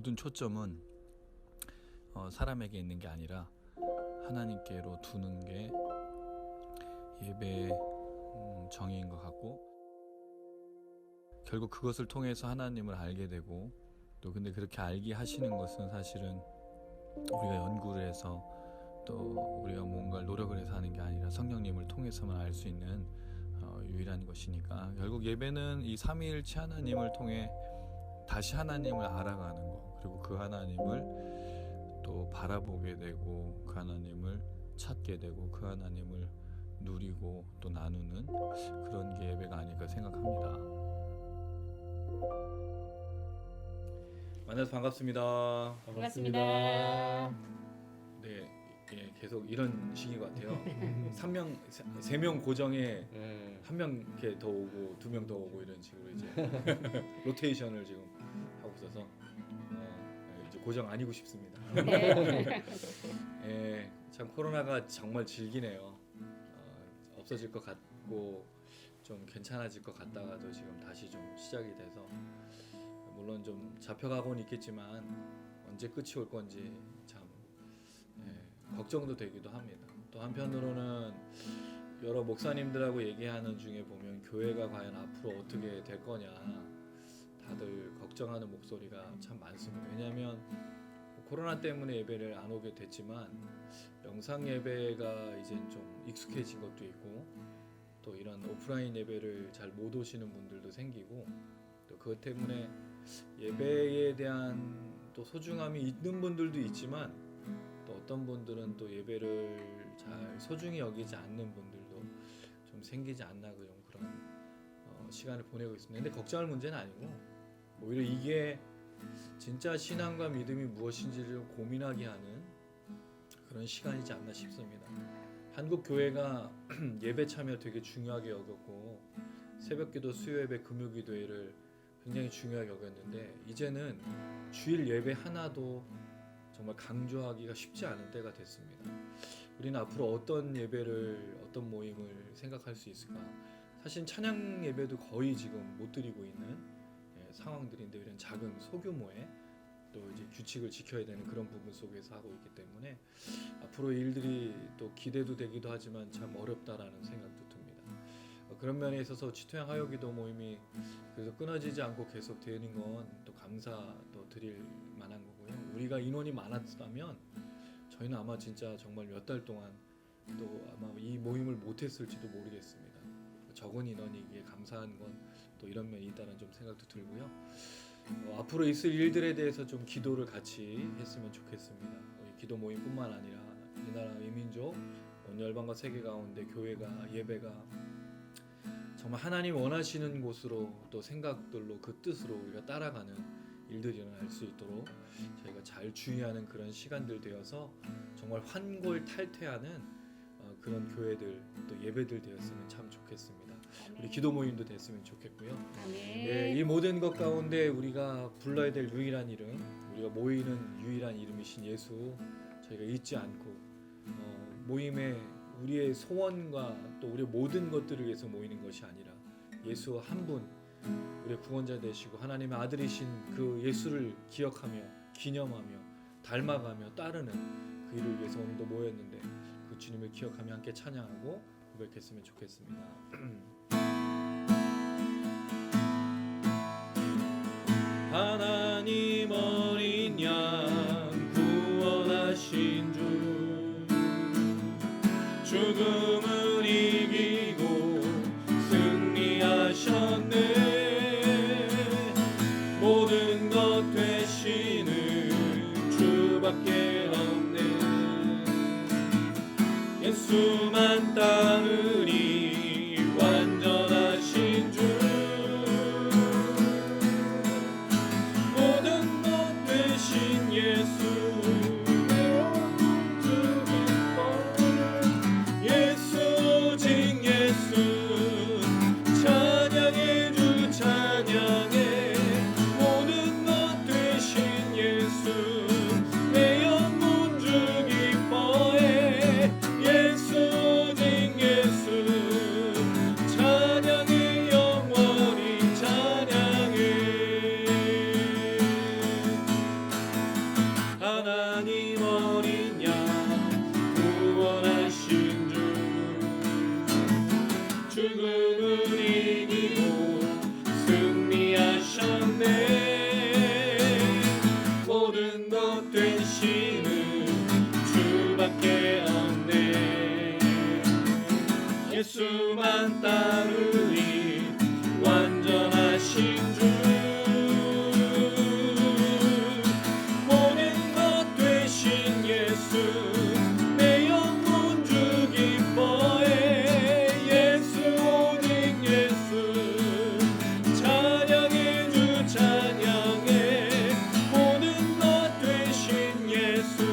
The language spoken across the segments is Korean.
모든 초점은 사람에게 있는 게 아니라 하나님께로 두는 게 예배의 정의인 것 같고, 결국 그것을 통해서 하나님을 알게 되고, 또 근데 그렇게 알게 하시는 것은 사실은 우리가 연구를 해서 또 우리가 뭔가를 노력을 해서 하는 게 아니라 성령님을 통해서만 알 수 있는 유일한 것이니까, 결국 예배는 이 삼위일체 하나님을 통해 다시 하나님을 알아가는 거, 그리고 그 하나님을 또 바라보게 되고, 그 하나님을 찾게 되고, 그 하나님을 누리고 또 나누는 그런 게 예배가 아닐까 생각합니다. 만나서 반갑습니다. 반갑습니다. 네, 계속 이런 식인 것 같아요. 3명 고정에 네. 1명 이렇게 더 오고 2명 더 오고 이런 식으로 이제 로테이션을 지금 하고 있어서 이제 고정 아니고 싶습니다. 네. 참 코로나가 정말 질기네요. 없어질 것 같고 좀 괜찮아질 것 같다가도 지금 다시 좀 시작이 돼서, 물론 좀 잡혀가고는 있겠지만 언제 끝이 올 건지 참 걱정도 되기도 합니다. 또 한편으로는 여러 목사님들하고 얘기하는 중에 보면 교회가 과연 앞으로 어떻게 될 거냐 다들 걱정하는 목소리가 참 많습니다. 왜냐하면 코로나 때문에 예배를 안 오게 됐지만 영상 예배가 이제 좀 익숙해진 것도 있고, 또 이런 오프라인 예배를 잘 못 오시는 분들도 생기고, 또 그것 때문에 예배에 대한 또 소중함이 있는 분들도 있지만, 또 어떤 분들은 또 예배를 잘 소중히 여기지 않는 분들도 좀 생기지 않나 그런 시간을 보내고 있습니다. 근데 걱정할 문제는 아니고, 오히려 이게 진짜 신앙과 믿음이 무엇인지를 고민하게 하는 그런 시간이지 않나 싶습니다. 한국 교회가 예배 참여 되게 중요하게 여겼고, 새벽기도, 수요예배, 금요기도회를 굉장히 중요하게 여겼는데, 이제는 주일 예배 하나도 정말 강조하기가 쉽지 않은 때가 됐습니다. 우리는 앞으로 어떤 예배를, 어떤 모임을 생각할 수 있을까? 사실 찬양 예배도 거의 지금 못 드리고 있는 상황들인데, 이런 작은 소규모의 또 이제 규칙을 지켜야 되는 그런 부분 속에서 하고 있기 때문에 앞으로 일들이 또 기대도 되기도 하지만 참 어렵다라는 생각도 듭니다. 그런 면에 있어서 치토양 하요기도 모임이 그래서 끊어지지 않고 계속 되는 건 또 감사도 드릴 만한 거고요. 우리가 인원이 많았다면 저희는 아마 진짜 정말 몇 달 동안 또 아마 이 모임을 못했을지도 모르겠습니다. 적은 인원이기에 감사한 건 또 이런 면이 있다는 좀 생각도 들고요. 앞으로 있을 일들에 대해서 좀 기도를 같이 했으면 좋겠습니다. 우리 기도 모임뿐만 아니라 이 나라 이 민족 온 열방과 세계 가운데 교회가, 예배가 정말 하나님 원하시는 곳으로, 또 생각들로 그 뜻으로 우리가 따라가는 일들이 일어날 수 있도록 저희가 잘 주의하는 그런 시간들 되어서 정말 환골탈퇴하는 그런 교회들, 또 예배들 되었으면 참 좋겠습니다. 우리 기도 모임도 됐으면 좋겠고요. 이 모든 것 가운데 우리가 불러야 될 유일한 이름, 우리가 모이는 유일한 이름이신 예수, 저희가 잊지 않고 모임에 우리의 소원과 또 우리의 모든 것들을 위해서 모이는 것이 아니라 예수 한 분, 우리의 구원자 되시고 하나님의 아들이신 그 예수를 기억하며 기념하며 닮아가며 따르는 그 일을 위해서 오늘도 모였는데, 그 주님을 기억하며 함께 찬양하고 고백했으면 좋겠습니다. 하나님 어린 양 구원하신 주, 죽음을 이기고 승리하셨네. 모든 것 되시는 주밖에 없네. 예수만 따르니 완전하신 주, 모든 것 되신 예수, 예수 오직 예수, 찬양해 주 찬양해. 모든 것 되신 예수, 내 영혼 주 기뻐해. 예수 어린 양 구원하신 주 죽음을 이기고 승리하셨네. 모든 것 되시는 주밖에 없네. 예수만 따르리 완전하신 주 모든 것 되신 예수 내 영혼 주 기뻐해. 예수 오직 예수 찬양해 주 찬양해. 모든 것 되신 예수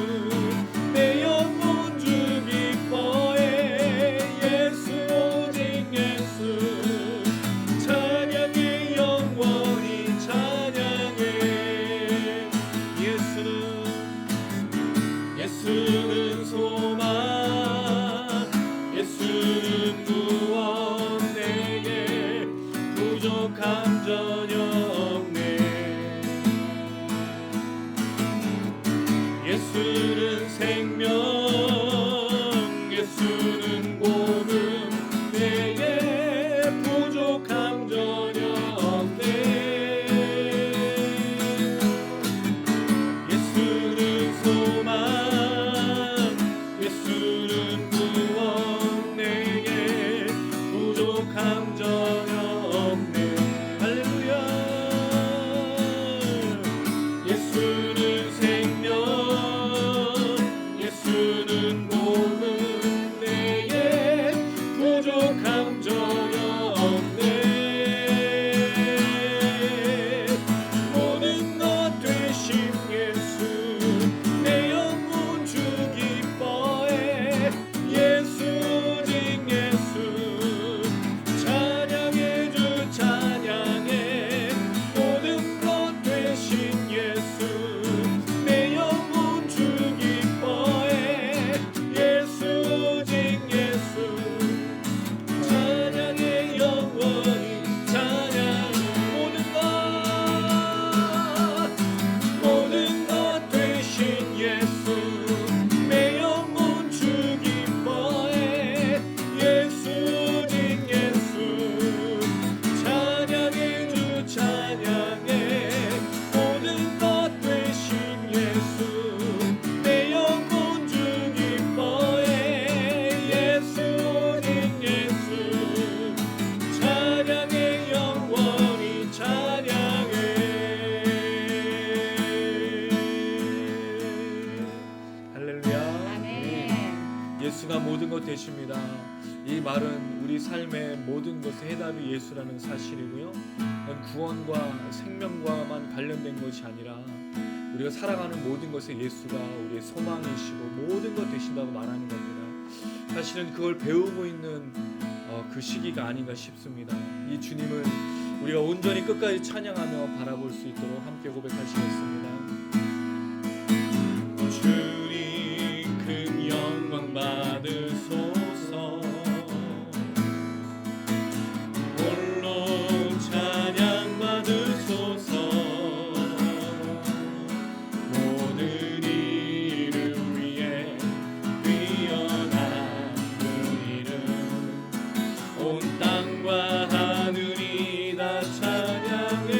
내 영혼 주 기뻐해. 예수 오직 예수 찬양해 영원히 찬양해. 예수는 소망 예수는 구원 내게 부족함 전혀 없네. 예수는 생명 예수는 복음 내게 부족함 전혀 없네. 예수는 소망 예수는 구원 내게 부족함 전혀 없네. 할렐루야. 예수는 생명 예수는 복음 내게 부족함 전혀 없네. 모든 것 되신 예수 내 영혼 주 기뻐해. 예수 오직 예수 찬양해 주 찬양해. 모든 것 되신 예수 내 영혼 주 기뻐해. 예수 오직 예수 찬양해 영원히 찬양. 모든 것 되신 예수 내 영혼 주 기뻐해. 예수 오직 예수 찬양해 주 찬양해. 모든 것 되신 예수 내 영혼 주 기뻐해. 예수 오직 예수 찬양해 영원히 찬양해. 할렐루야. 아멘. 예수가 모든 것 되십니다. 이 말은 우리 삶의 모든 것의 해답이 예수라는 사실이고요. 구원과 생명과만 관련된 것이 아니라 우리가 살아가는 모든 것에 예수가 우리의 소망이시고 모든 것 되신다고 말하는 겁니다. 사실은 그걸 배우고 있는 그 시기가 아닌가 싶습니다. 이 주님을 우리가 온전히 끝까지 찬양하며 바라볼 수 있도록 함께 고백하시겠습니다. 주님 큰 영광 받으소서. 홀로 찬양 받으소서. 모든 일을 위해 뛰어난 그 이름 온 땅과 하늘이 다 찬양해.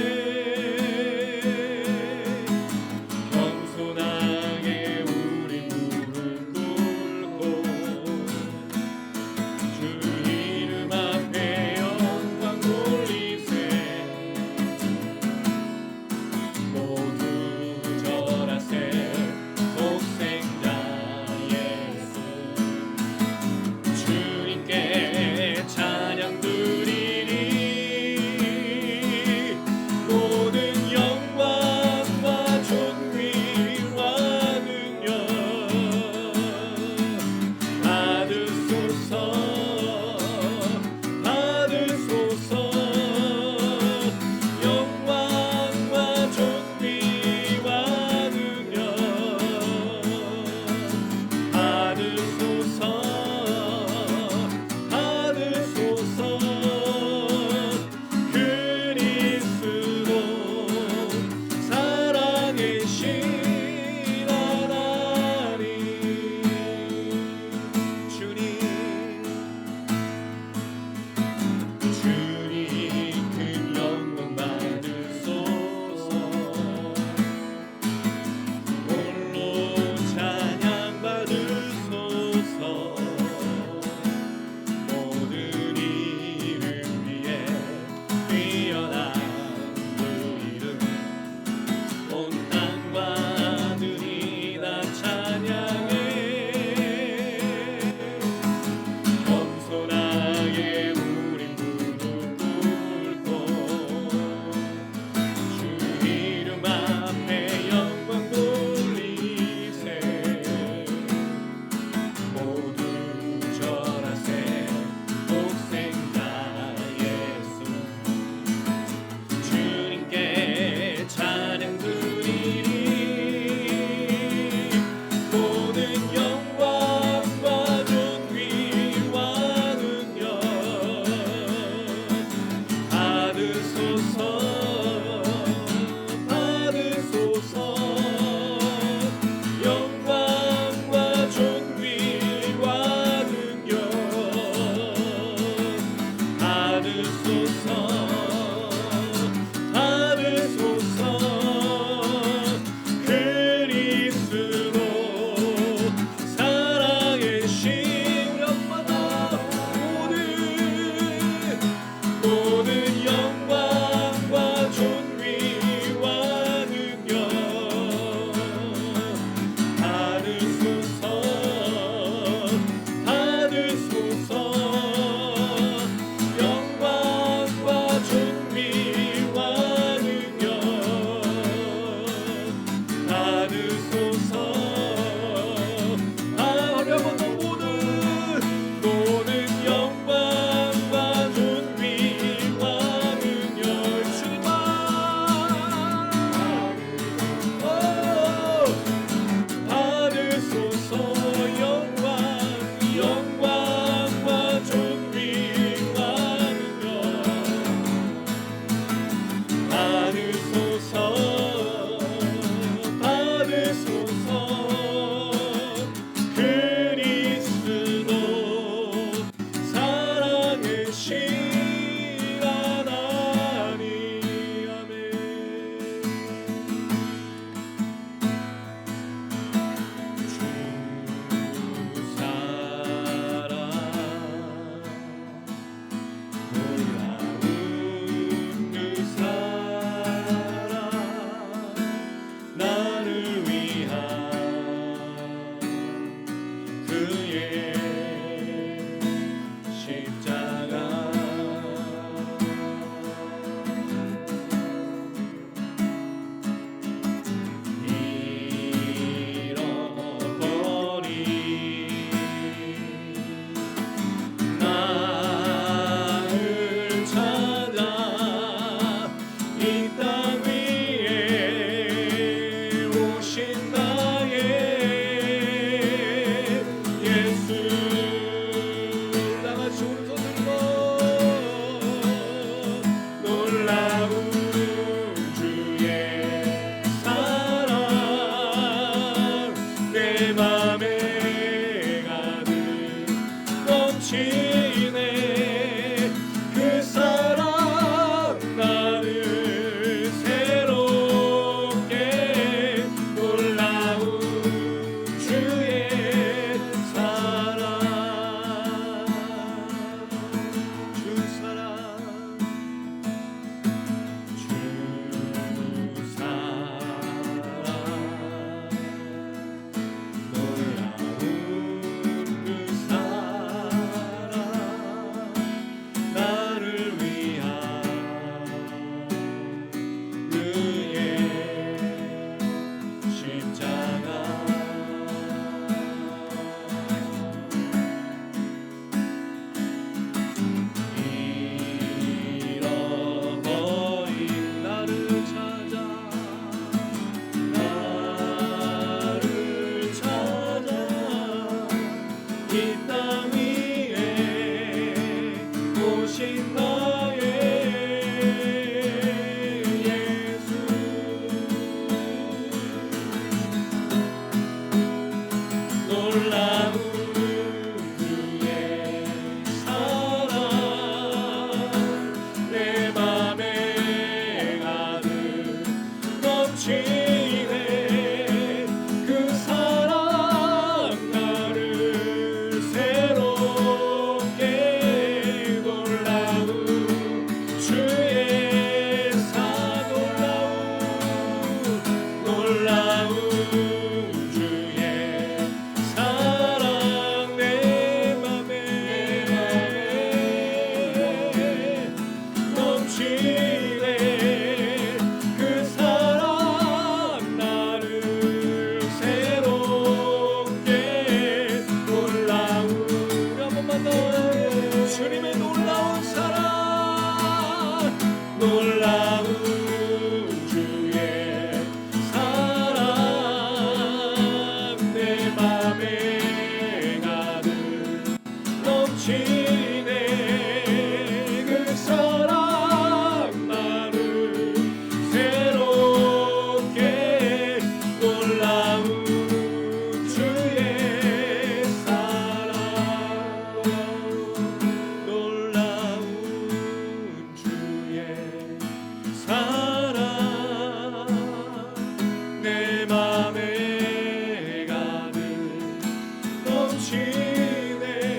넘치네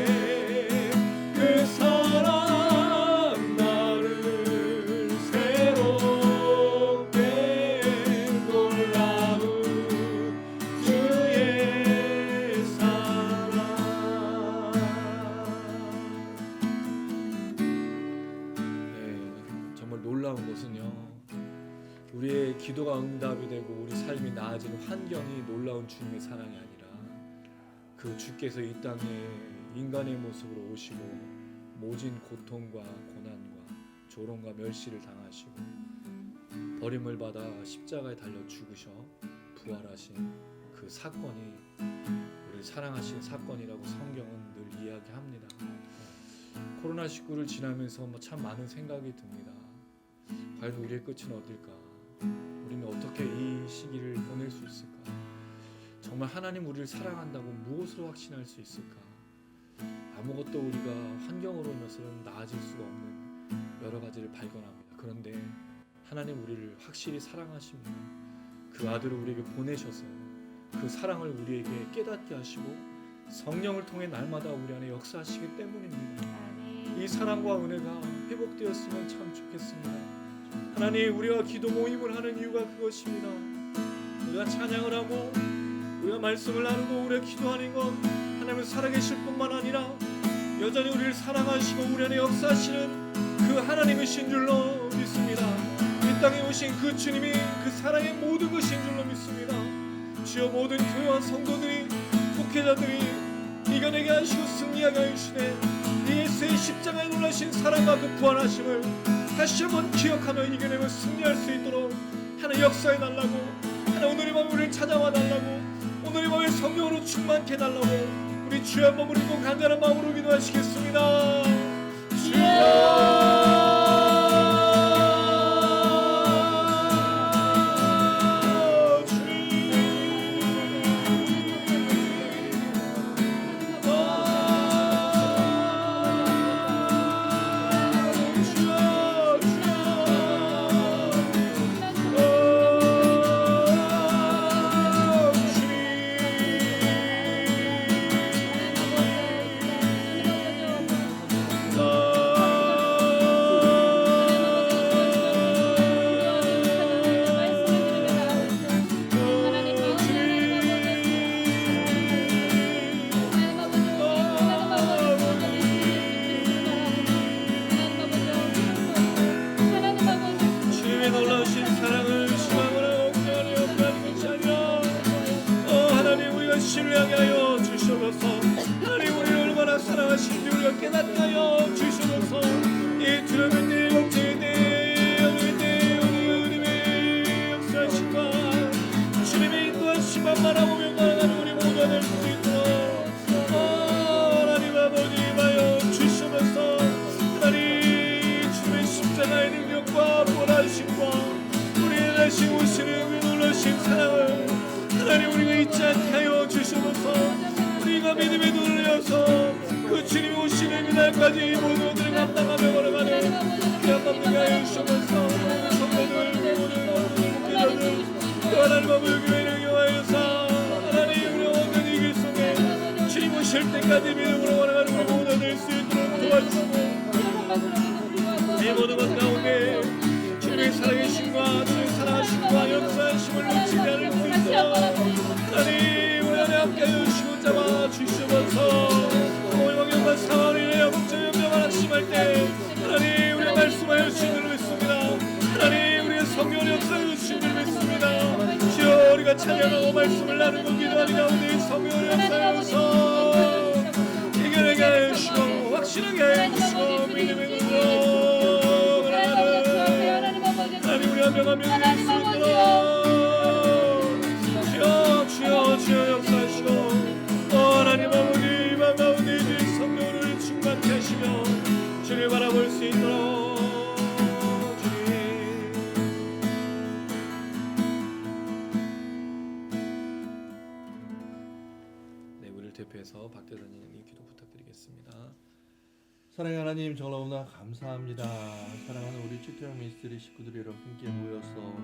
그 사랑 나를 새롭게 놀라운 주의 사랑. 네, 정말 놀라운 것은요, 우리의 기도가 응답이 되고 우리 삶이 나아지는 환경이 놀라운 주님의 사랑이 아니라 그 주께서 이 땅에 인간의 모습으로 오시고 모진 고통과 고난과 조롱과 멸시를 당하시고 버림을 받아 십자가에 달려 죽으셔 부활하신 그 사건이 우리를 사랑하신 사건이라고 성경은 늘 이야기합니다. 코로나19를 지나면서 참 많은 생각이 듭니다. 과연 우리의 끝은 어딜까? 우리는 어떻게 이 시기를 보낼 수 있을까? 정말 하나님 우리를 사랑한다고 무엇으로 확신할 수 있을까? 아무것도 우리가 환경으로 인해서는 나아질 수가 없는 여러 가지를 발견합니다. 그런데 하나님 우리를 확실히 사랑하십니다. 그 아들을 우리에게 보내셔서 그 사랑을 우리에게 깨닫게 하시고 성령을 통해 날마다 우리 안에 역사하시기 때문입니다. 이 사랑과 은혜가 회복되었으면 참 좋겠습니다. 하나님, 우리가 기도 모임을 하는 이유가 그것입니다. 우리가 찬양을 하고 우리가 말씀을 나누고 우리가 기도하는 것, 하나님은 살아계실 뿐만 아니라 여전히 우리를 사랑하시고 우리 안에 역사하시는 그 하나님이신 줄로 믿습니다. 이 땅에 오신 그 주님이 그 사랑의 모든 것인 줄로 믿습니다. 주여, 모든 교회와 성도들이, 목회자들이 이겨내게 하시고 승리하게 하시네 예수의 십자가에 놀라신 사랑과 그 부활하심을 다시 한번 기억하며 이겨내고 승리할 수 있도록 하나님 역사해 달라고, 하나님 오늘 이 밤에 우리를 찾아와 달라고, 오늘 이 밤에 성령으로 충만케 달라고 우리 주여 한번 부르고 간절한 마음으로 기도하시겠습니다. 주여 신뢰하게 하여 주시옵소서. 하나님 우리를 얼마나 사랑하시는지 우리가 깨닫게 하여 주시옵소서. 이 두려움의 때, 걱정의 때, 영의 때 우리 주님의 역사하심과 주님의 인도하심만 바라보며 나아가는 우리 모두가 될 수 있도록 하나님 아버지 하여 주시옵소서. 하나님 주님의 십자가의 능력과 보라심과 우리의 다시 오시는 그 놀라신 사랑을 하나님 우리가 잊지 않게 하여 주시옵소서. 우리가 믿음에 눈을 여서 그 주님이 오시는 그날까지 모든 것들을 감당하며 걸어가는 귀한 밤 되게 하여 주시옵소서. 성도들, 모든 목회자들, 또 하나님 아버지 교회를 경하여서 하나님 우리 모든 이길 속에 주님 오실 때까지 믿음으로 걸어가는 우리 모두가 될 수 있도록 도와주시고 이 모든 것 가운데 주님의 살아계심과 주님의 사랑하심과 역사하심을 놓치지 않을 수 있도록 하나님 우리 안에 함께하여 주시고 잡아주시옵소서. 오용과 사원이여 걱정연병을 낙심할 때 하나님 우리의 말씀하여 주신 줄 믿습니다. 하나님 우리의 성령을 역사하여 주신 줄 믿습니다. 주여 우리가 찬양하고 말씀을 나누고 기도하는 가운데 성령을 역사하여서 이겨내게 하여 주시고 확실하게 하여 주시고 믿음의 눈으로 하나님 우리 한 명 한 명이 될 수 있도록 주여 역사하시고 하나님 아버지 맘 가운데 주의 성령을 충만케 하시며 주를 바라볼 수 있도록 주님. 네, 우리를 대표해서 박대사님이 기도 부탁드리겠습니다. 사랑의 하나님, 정말 너무나 감사합니다. 사랑하는 우리 주트랑 미니스트리 식구들이 이렇게 함께 모여서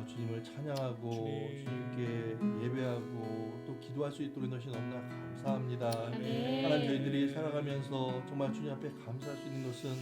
주님을 찬양하고 주님께 예배하고 또 기도할 수 있도록 인도하신 너무나 감사합니다. 기도합니다. 아멘. 하나님, 저희들이 살아가면서 정말 주님 앞에 감사할 수 있는 것은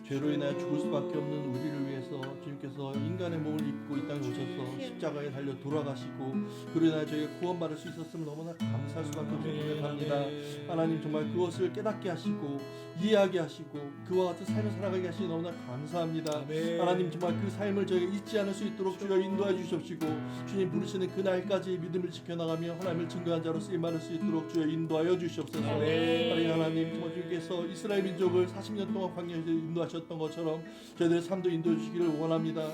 죄로 인하여 죽을 수밖에 없는 우리를 위해서 주님께서 인간의 몸을 입고 이 땅에 오셔서 십자가에 달려 돌아가시고 그로 인하여 저희가 구원받을 수 있었음을 너무나 감사할 수밖에 없음을 고백합니다. 하나님, 정말 그것을 깨닫게 하시고 이해하게 하시고 그와 같은 삶을 살아가게 하시니 너무나 감사합니다. 하나님, 정말 그 삶을 저희가 잊지 않을 수 있도록 주여 인도해 주십시고 주님 부르시는 그날까지 믿음을 지켜나가며 하나님을 증거한 자로 쓰임받을 수 있도록 주여 인도하여 주시옵소서. 하나님, 정말 주님께서 이스라엘 민족을 40년 동안 광야에서 인도하셨던 것처럼 저희들의 삶도 인도해 주시기를 원합니다.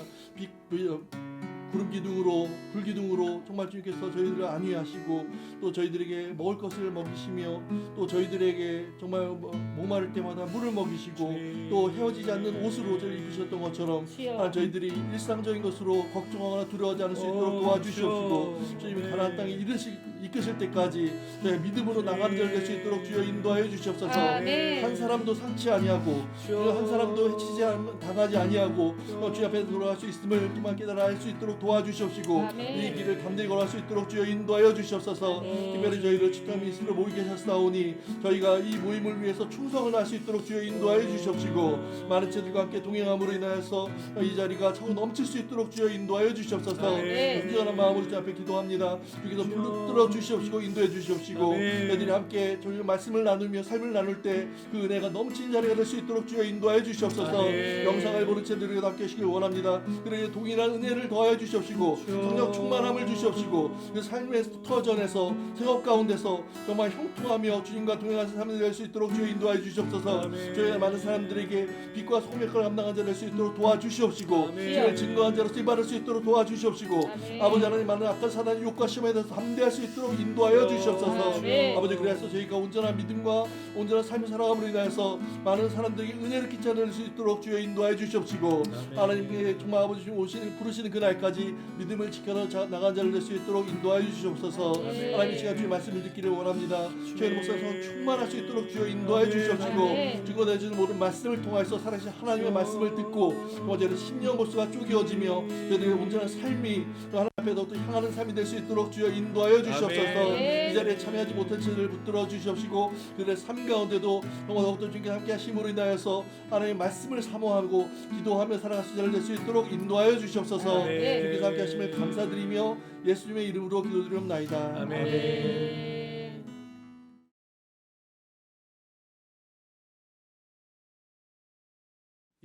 구름 기둥으로 불 기둥으로 정말 주님께서 저희들을 안위하시고 또 저희들에게 먹을 것을 먹이시며 또 저희들에게 정말 목마를 때마다 물을 먹이시고 또 헤어지지 않는 옷으로 저를 입으셨던 것처럼 저희들이 일상적인 것으로 걱정하거나 두려워하지 않을 수 있도록 도와주시옵시고 주님이 가나안 땅에 이끄실 때까지 저희 믿음으로 나가는 자를 될 수 있도록 주여 인도하여 주시옵소서. 한 사람도 상치 아니하고 한 사람도 당하지 아니하고 주님 앞에 돌아갈 수 있음을 정말 깨달아 알 수 있도록 도와주시옵시고 이 길을 담대히 걸어갈 수 있도록 주여 인도하여 주시옵소서. 특별히 저희를 집단 미스로 모이게 하셨사오니 저희가 이 모임을 위해서 충성을 할 수 있도록 주여 인도하여 주시옵시고 많은 채들과 함께 동행함으로 인하여서 이 자리가 차고 넘칠 수 있도록 주여 인도하여 주시옵소서. 온전한 마음으로 주 앞에 기도합니다. 주께서 불러 주시옵시고 인도해 주시옵시고 저희들이 함께 저희 말씀을 나누며 삶을 나눌 때 그 은혜가 넘치는 자리가 될 수 있도록 주여 인도하여 주시옵소서. 영상을 보는 채들이 함께 하시길 원합니다. 그러기에 동일한 은혜를 더하여 주시옵시고 성령 충만함을 주시옵시고 그 삶의 터전에서 생업 가운데서 정말 형통하며 주님과 동행하는 삶이 될 수 있도록 주여 인도하여 주시옵소서. 저희가 많은 사람들에게 빛과 소명을 감당한 자 될 수 있도록 도와주시옵시고 주님을 증거한 자로 쓰임받을 수 있도록 도와주시옵시고 아버지 하나님, 많은 악한 사단의 유혹과 시험에 대해서 담대할 수 있도록 인도하여 주시옵소서. 아버지, 그래서 저희가 온전한 믿음과 온전한 삶을 살아감으로 인하여서 많은 사람들에게 은혜를 끼쳐낼 수 있도록 주여 인도하여 주시옵시고 하나님께 정말 아버지 부르시는 그날까지 믿음을 지켜서 나간 자를 낼 수 있도록 인도하여 주시옵소서. 하나님, 이 시간 주의 말씀을 듣기를 원합니다. 저희의 목사에서 충만할 수 있도록 주여 인도하여 주시옵시고 증거되지는 모든 말씀을 통해서 살아계신 하나님의 말씀을 듣고 저희의 심령 골수가 쪼개어지며 저희들의 온전한 삶이 하나님 앞에 더욱더 향하는 삶이 될 수 있도록 주여 인도하여 주시옵소서. 이 자리에 참여하지 못한 자들을 붙들어 주시옵시고 그들의 삶 가운데도 더욱더 주님께 함께 하심으로 인하여서 하나님의 말씀을 사모하고 기도하며 살아갈 수 될 수 있도록 인도하여 주시옵소서. 주님께서 함께 하심을 감사드리며 예수님의 이름으로 기도드리옵나이다. 아멘.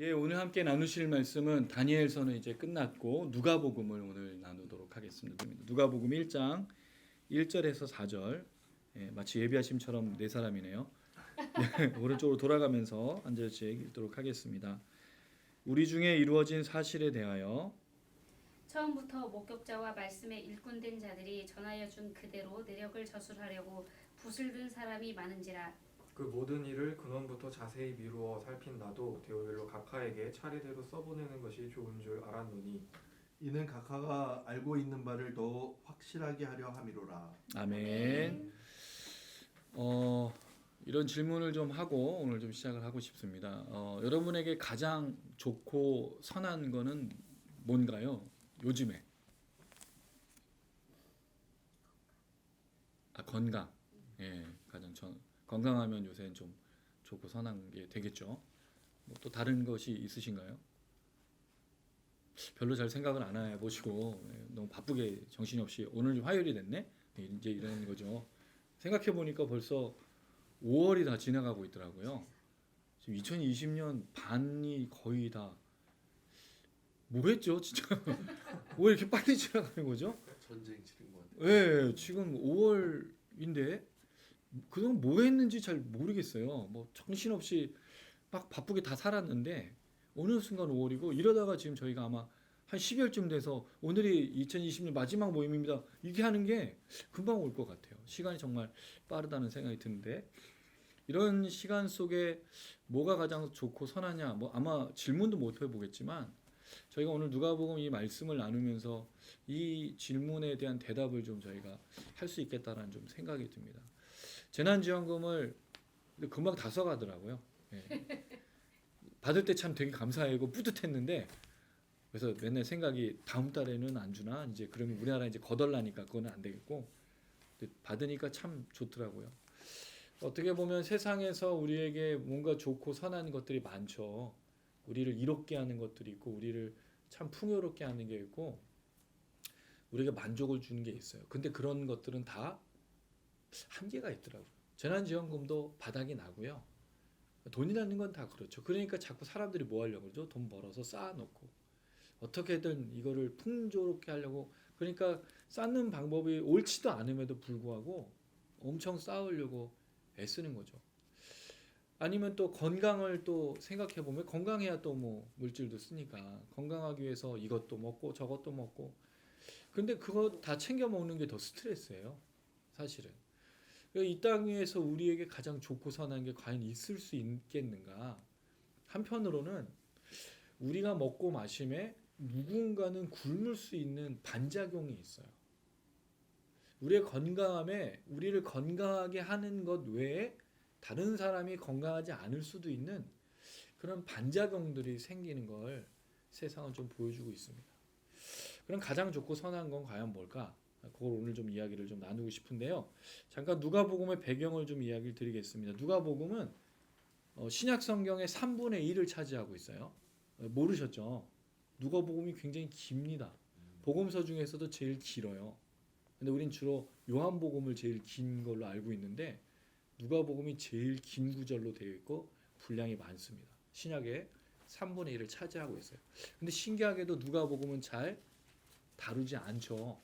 예, 오늘 함께 나누실 말씀은 다니엘서는 이제 끝났고 누가복음을 오늘 나누도록 하겠습니다. 누가복음 1장 1절에서 4절. 예, 마치 예비하심처럼 네 사람이네요. 오른쪽으로 돌아가면서 한 절씩 읽도록 하겠습니다. 우리 중에 이루어진 사실에 대하여 처음부터 목격자와 말씀에 일꾼된 자들이 전하여 준 그대로 내력을 저술하려고 붓을 든 사람이 많은지라. 그 모든 일을 근원부터 자세히 미루어 살핀 나도 대오별로 각하에게 차례대로 써보내는 것이 좋은 줄 알았노니 이는 각하가 알고 있는 바를 더 확실하게 하려 함이로라. 아멘. 이런 질문을 좀 하고 오늘 좀 시작을 하고 싶습니다. 여러분에게 가장 좋고 선한 거는 뭔가요? 요즘에 건강. 예, 가장 건강하면 요새는 좀 좋고 선한 게 되겠죠. 또 다른 것이 있으신가요? 별로 잘 생각을 안 해보시고 너무 바쁘게 정신없이 오늘 화요일이 됐네? 이제 이런 거죠. 생각해 보니까 벌써 5월이 다 지나가고 있더라고요. 지금 2020년 반이 거의 다 뭐했죠, 진짜? 왜 이렇게 빨리 지나가는 거죠? 전쟁 치른 것 같아요. 네, 지금 5월인데 그동안 뭐 했는지 잘 모르겠어요. 뭐 정신없이 막 바쁘게 다 살았는데 어느 순간 5월이고 이러다가 지금 저희가 아마 한 12월쯤 돼서 오늘이 2020년 마지막 모임입니다. 이게 하는 게 금방 올 것 같아요. 시간이 정말 빠르다는 생각이 드는데 이런 시간 속에 뭐가 가장 좋고 선하냐 뭐 아마 질문도 못 해보겠지만 저희가 오늘 누가복음 이 말씀을 나누면서 이 질문에 대한 대답을 좀 저희가 할 수 있겠다라는 좀 생각이 듭니다. 재난지원금을 금방 다 써가더라고요. 예. 받을 때 참 되게 감사하고 뿌듯했는데 그래서 맨날 생각이 다음 달에는 안 주나 이제 그러면 우리나라 이제 거덜나니까 그거는 안 되겠고 받으니까 참 좋더라고요. 어떻게 보면 세상에서 우리에게 뭔가 좋고 선한 것들이 많죠. 우리를 이롭게 하는 것들이 있고 우리를 참 풍요롭게 하는 게 있고 우리가 만족을 주는 게 있어요. 근데 그런 것들은 다 한계가 있더라고요. 재난지원금도 바닥이 나고요. 돈이라는 건 다 그렇죠. 그러니까 자꾸 사람들이 뭐 하려고 그러죠? 돈 벌어서 쌓아놓고 어떻게든 이거를 풍조롭게 하려고, 그러니까 쌓는 방법이 옳지도 않음에도 불구하고 엄청 쌓으려고 애쓰는 거죠. 아니면 또 건강을 또 생각해 보면 건강해야 또 뭐 물질도 쓰니까 건강하기 위해서 이것도 먹고 저것도 먹고, 근데 그거 다 챙겨 먹는 게 더 스트레스예요, 사실은. 이 땅 위에서 우리에게 가장 좋고 선한 게 과연 있을 수 있겠는가? 한편으로는 우리가 먹고 마심에 누군가는 굶을 수 있는 반작용이 있어요. 우리의 건강함에 우리를 건강하게 하는 것 외에 다른 사람이 건강하지 않을 수도 있는 그런 반작용들이 생기는 걸 세상은 좀 보여주고 있습니다. 그럼 가장 좋고 선한 건 과연 뭘까? 그걸 오늘 좀 이야기를 좀 나누고 싶은데요. 잠깐 누가복음의 배경을 좀 이야기를 드리겠습니다. 누가복음은 신약 성경의 3분의 1을 차지하고 있어요. 모르셨죠? 누가복음이 굉장히 깁니다. 복음서 중에서도 제일 길어요. 근데 우린 주로 요한복음을 제일 긴 걸로 알고 있는데 누가복음이 제일 긴 구절로 되어 있고 분량이 많습니다. 신약의 3분의 1을 차지하고 있어요. 근데 신기하게도 누가복음은 잘 다루지 않죠.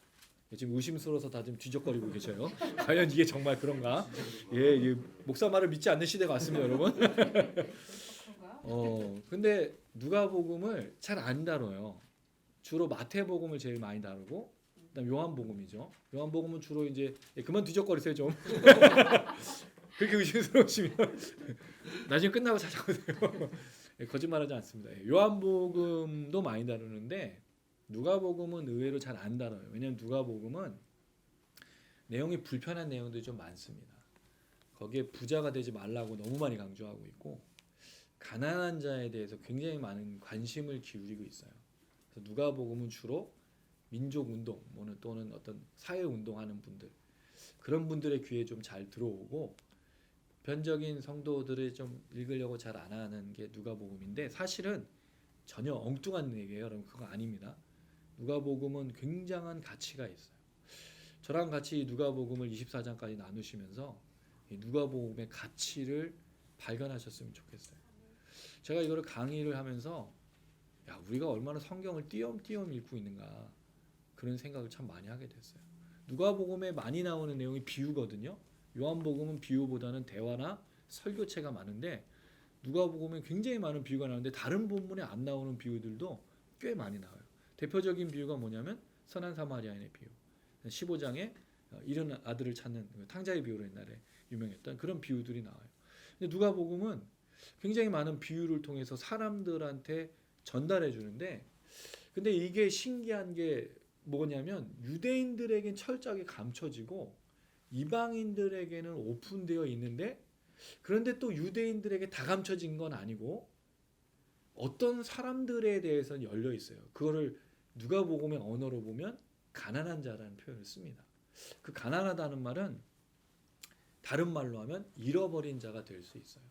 지금 의심스러워서 다 지금 뒤적거리고 계셔요. 과연 이게 정말 그런가? 예, 목사 말을 믿지 않는 시대가 왔습니다, 여러분. 근데 누가복음을 잘 안 다뤄요. 주로 마태복음을 제일 많이 다루고, 그다음 요한복음이죠. 요한복음은 주로 이제 그만 뒤적거리세요 좀. 그렇게 의심스러우시면 나중에 끝나고 찾아오세요. 거짓말하지 않습니다. 요한복음도 많이 다루는데 누가복음은 의외로 잘 안 다뤄요. 왜냐하면 누가복음은 내용이 불편한 내용들이 좀 많습니다. 거기에 부자가 되지 말라고 너무 많이 강조하고 있고 가난한 자에 대해서 굉장히 많은 관심을 기울이고 있어요. 그래서 누가복음은 주로 민족운동 또는 어떤 사회운동하는 분들, 그런 분들의 귀에 좀 잘 들어오고 보편적인 성도들이 좀 읽으려고 잘 안 하는 게 누가복음인데 사실은 전혀 엉뚱한 얘기예요. 여러분 그거 아닙니다. 누가복음은 굉장한 가치가 있어요. 저랑 같이 누가복음을 24장까지 나누시면서 이 누가복음의 가치를 발견하셨으면 좋겠어요. 제가 이거를 강의를 하면서 야, 우리가 얼마나 성경을 띄엄띄엄 읽고 있는가 그런 생각을 참 많이 하게 됐어요. 누가복음에 많이 나오는 내용이 비유거든요. 요한복음은 비유보다는 대화나 설교체가 많은데 누가복음에 굉장히 많은 비유가 나오는데 다른 본문에 안 나오는 비유들도 꽤 많이 나와요. 대표적인 비유가 뭐냐면 선한 사마리아인의 비유. 15장에 잃은 아들을 찾는 탕자의 비유로 옛날에 유명했던 그런 비유들이 나와요. 근데 누가복음은 굉장히 많은 비유를 통해서 사람들한테 전달해 주는데 근데 이게 신기한 게 뭐냐면 유대인들에겐 철저하게 감춰지고 이방인들에게는 오픈되어 있는데 그런데 또 유대인들에게 다 감춰진 건 아니고 어떤 사람들에 대해서는 열려 있어요. 그거를 누가복음의 언어로 보면 가난한 자라는 표현을 씁니다. 그 가난하다는 말은 다른 말로 하면 잃어버린 자가 될 수 있어요.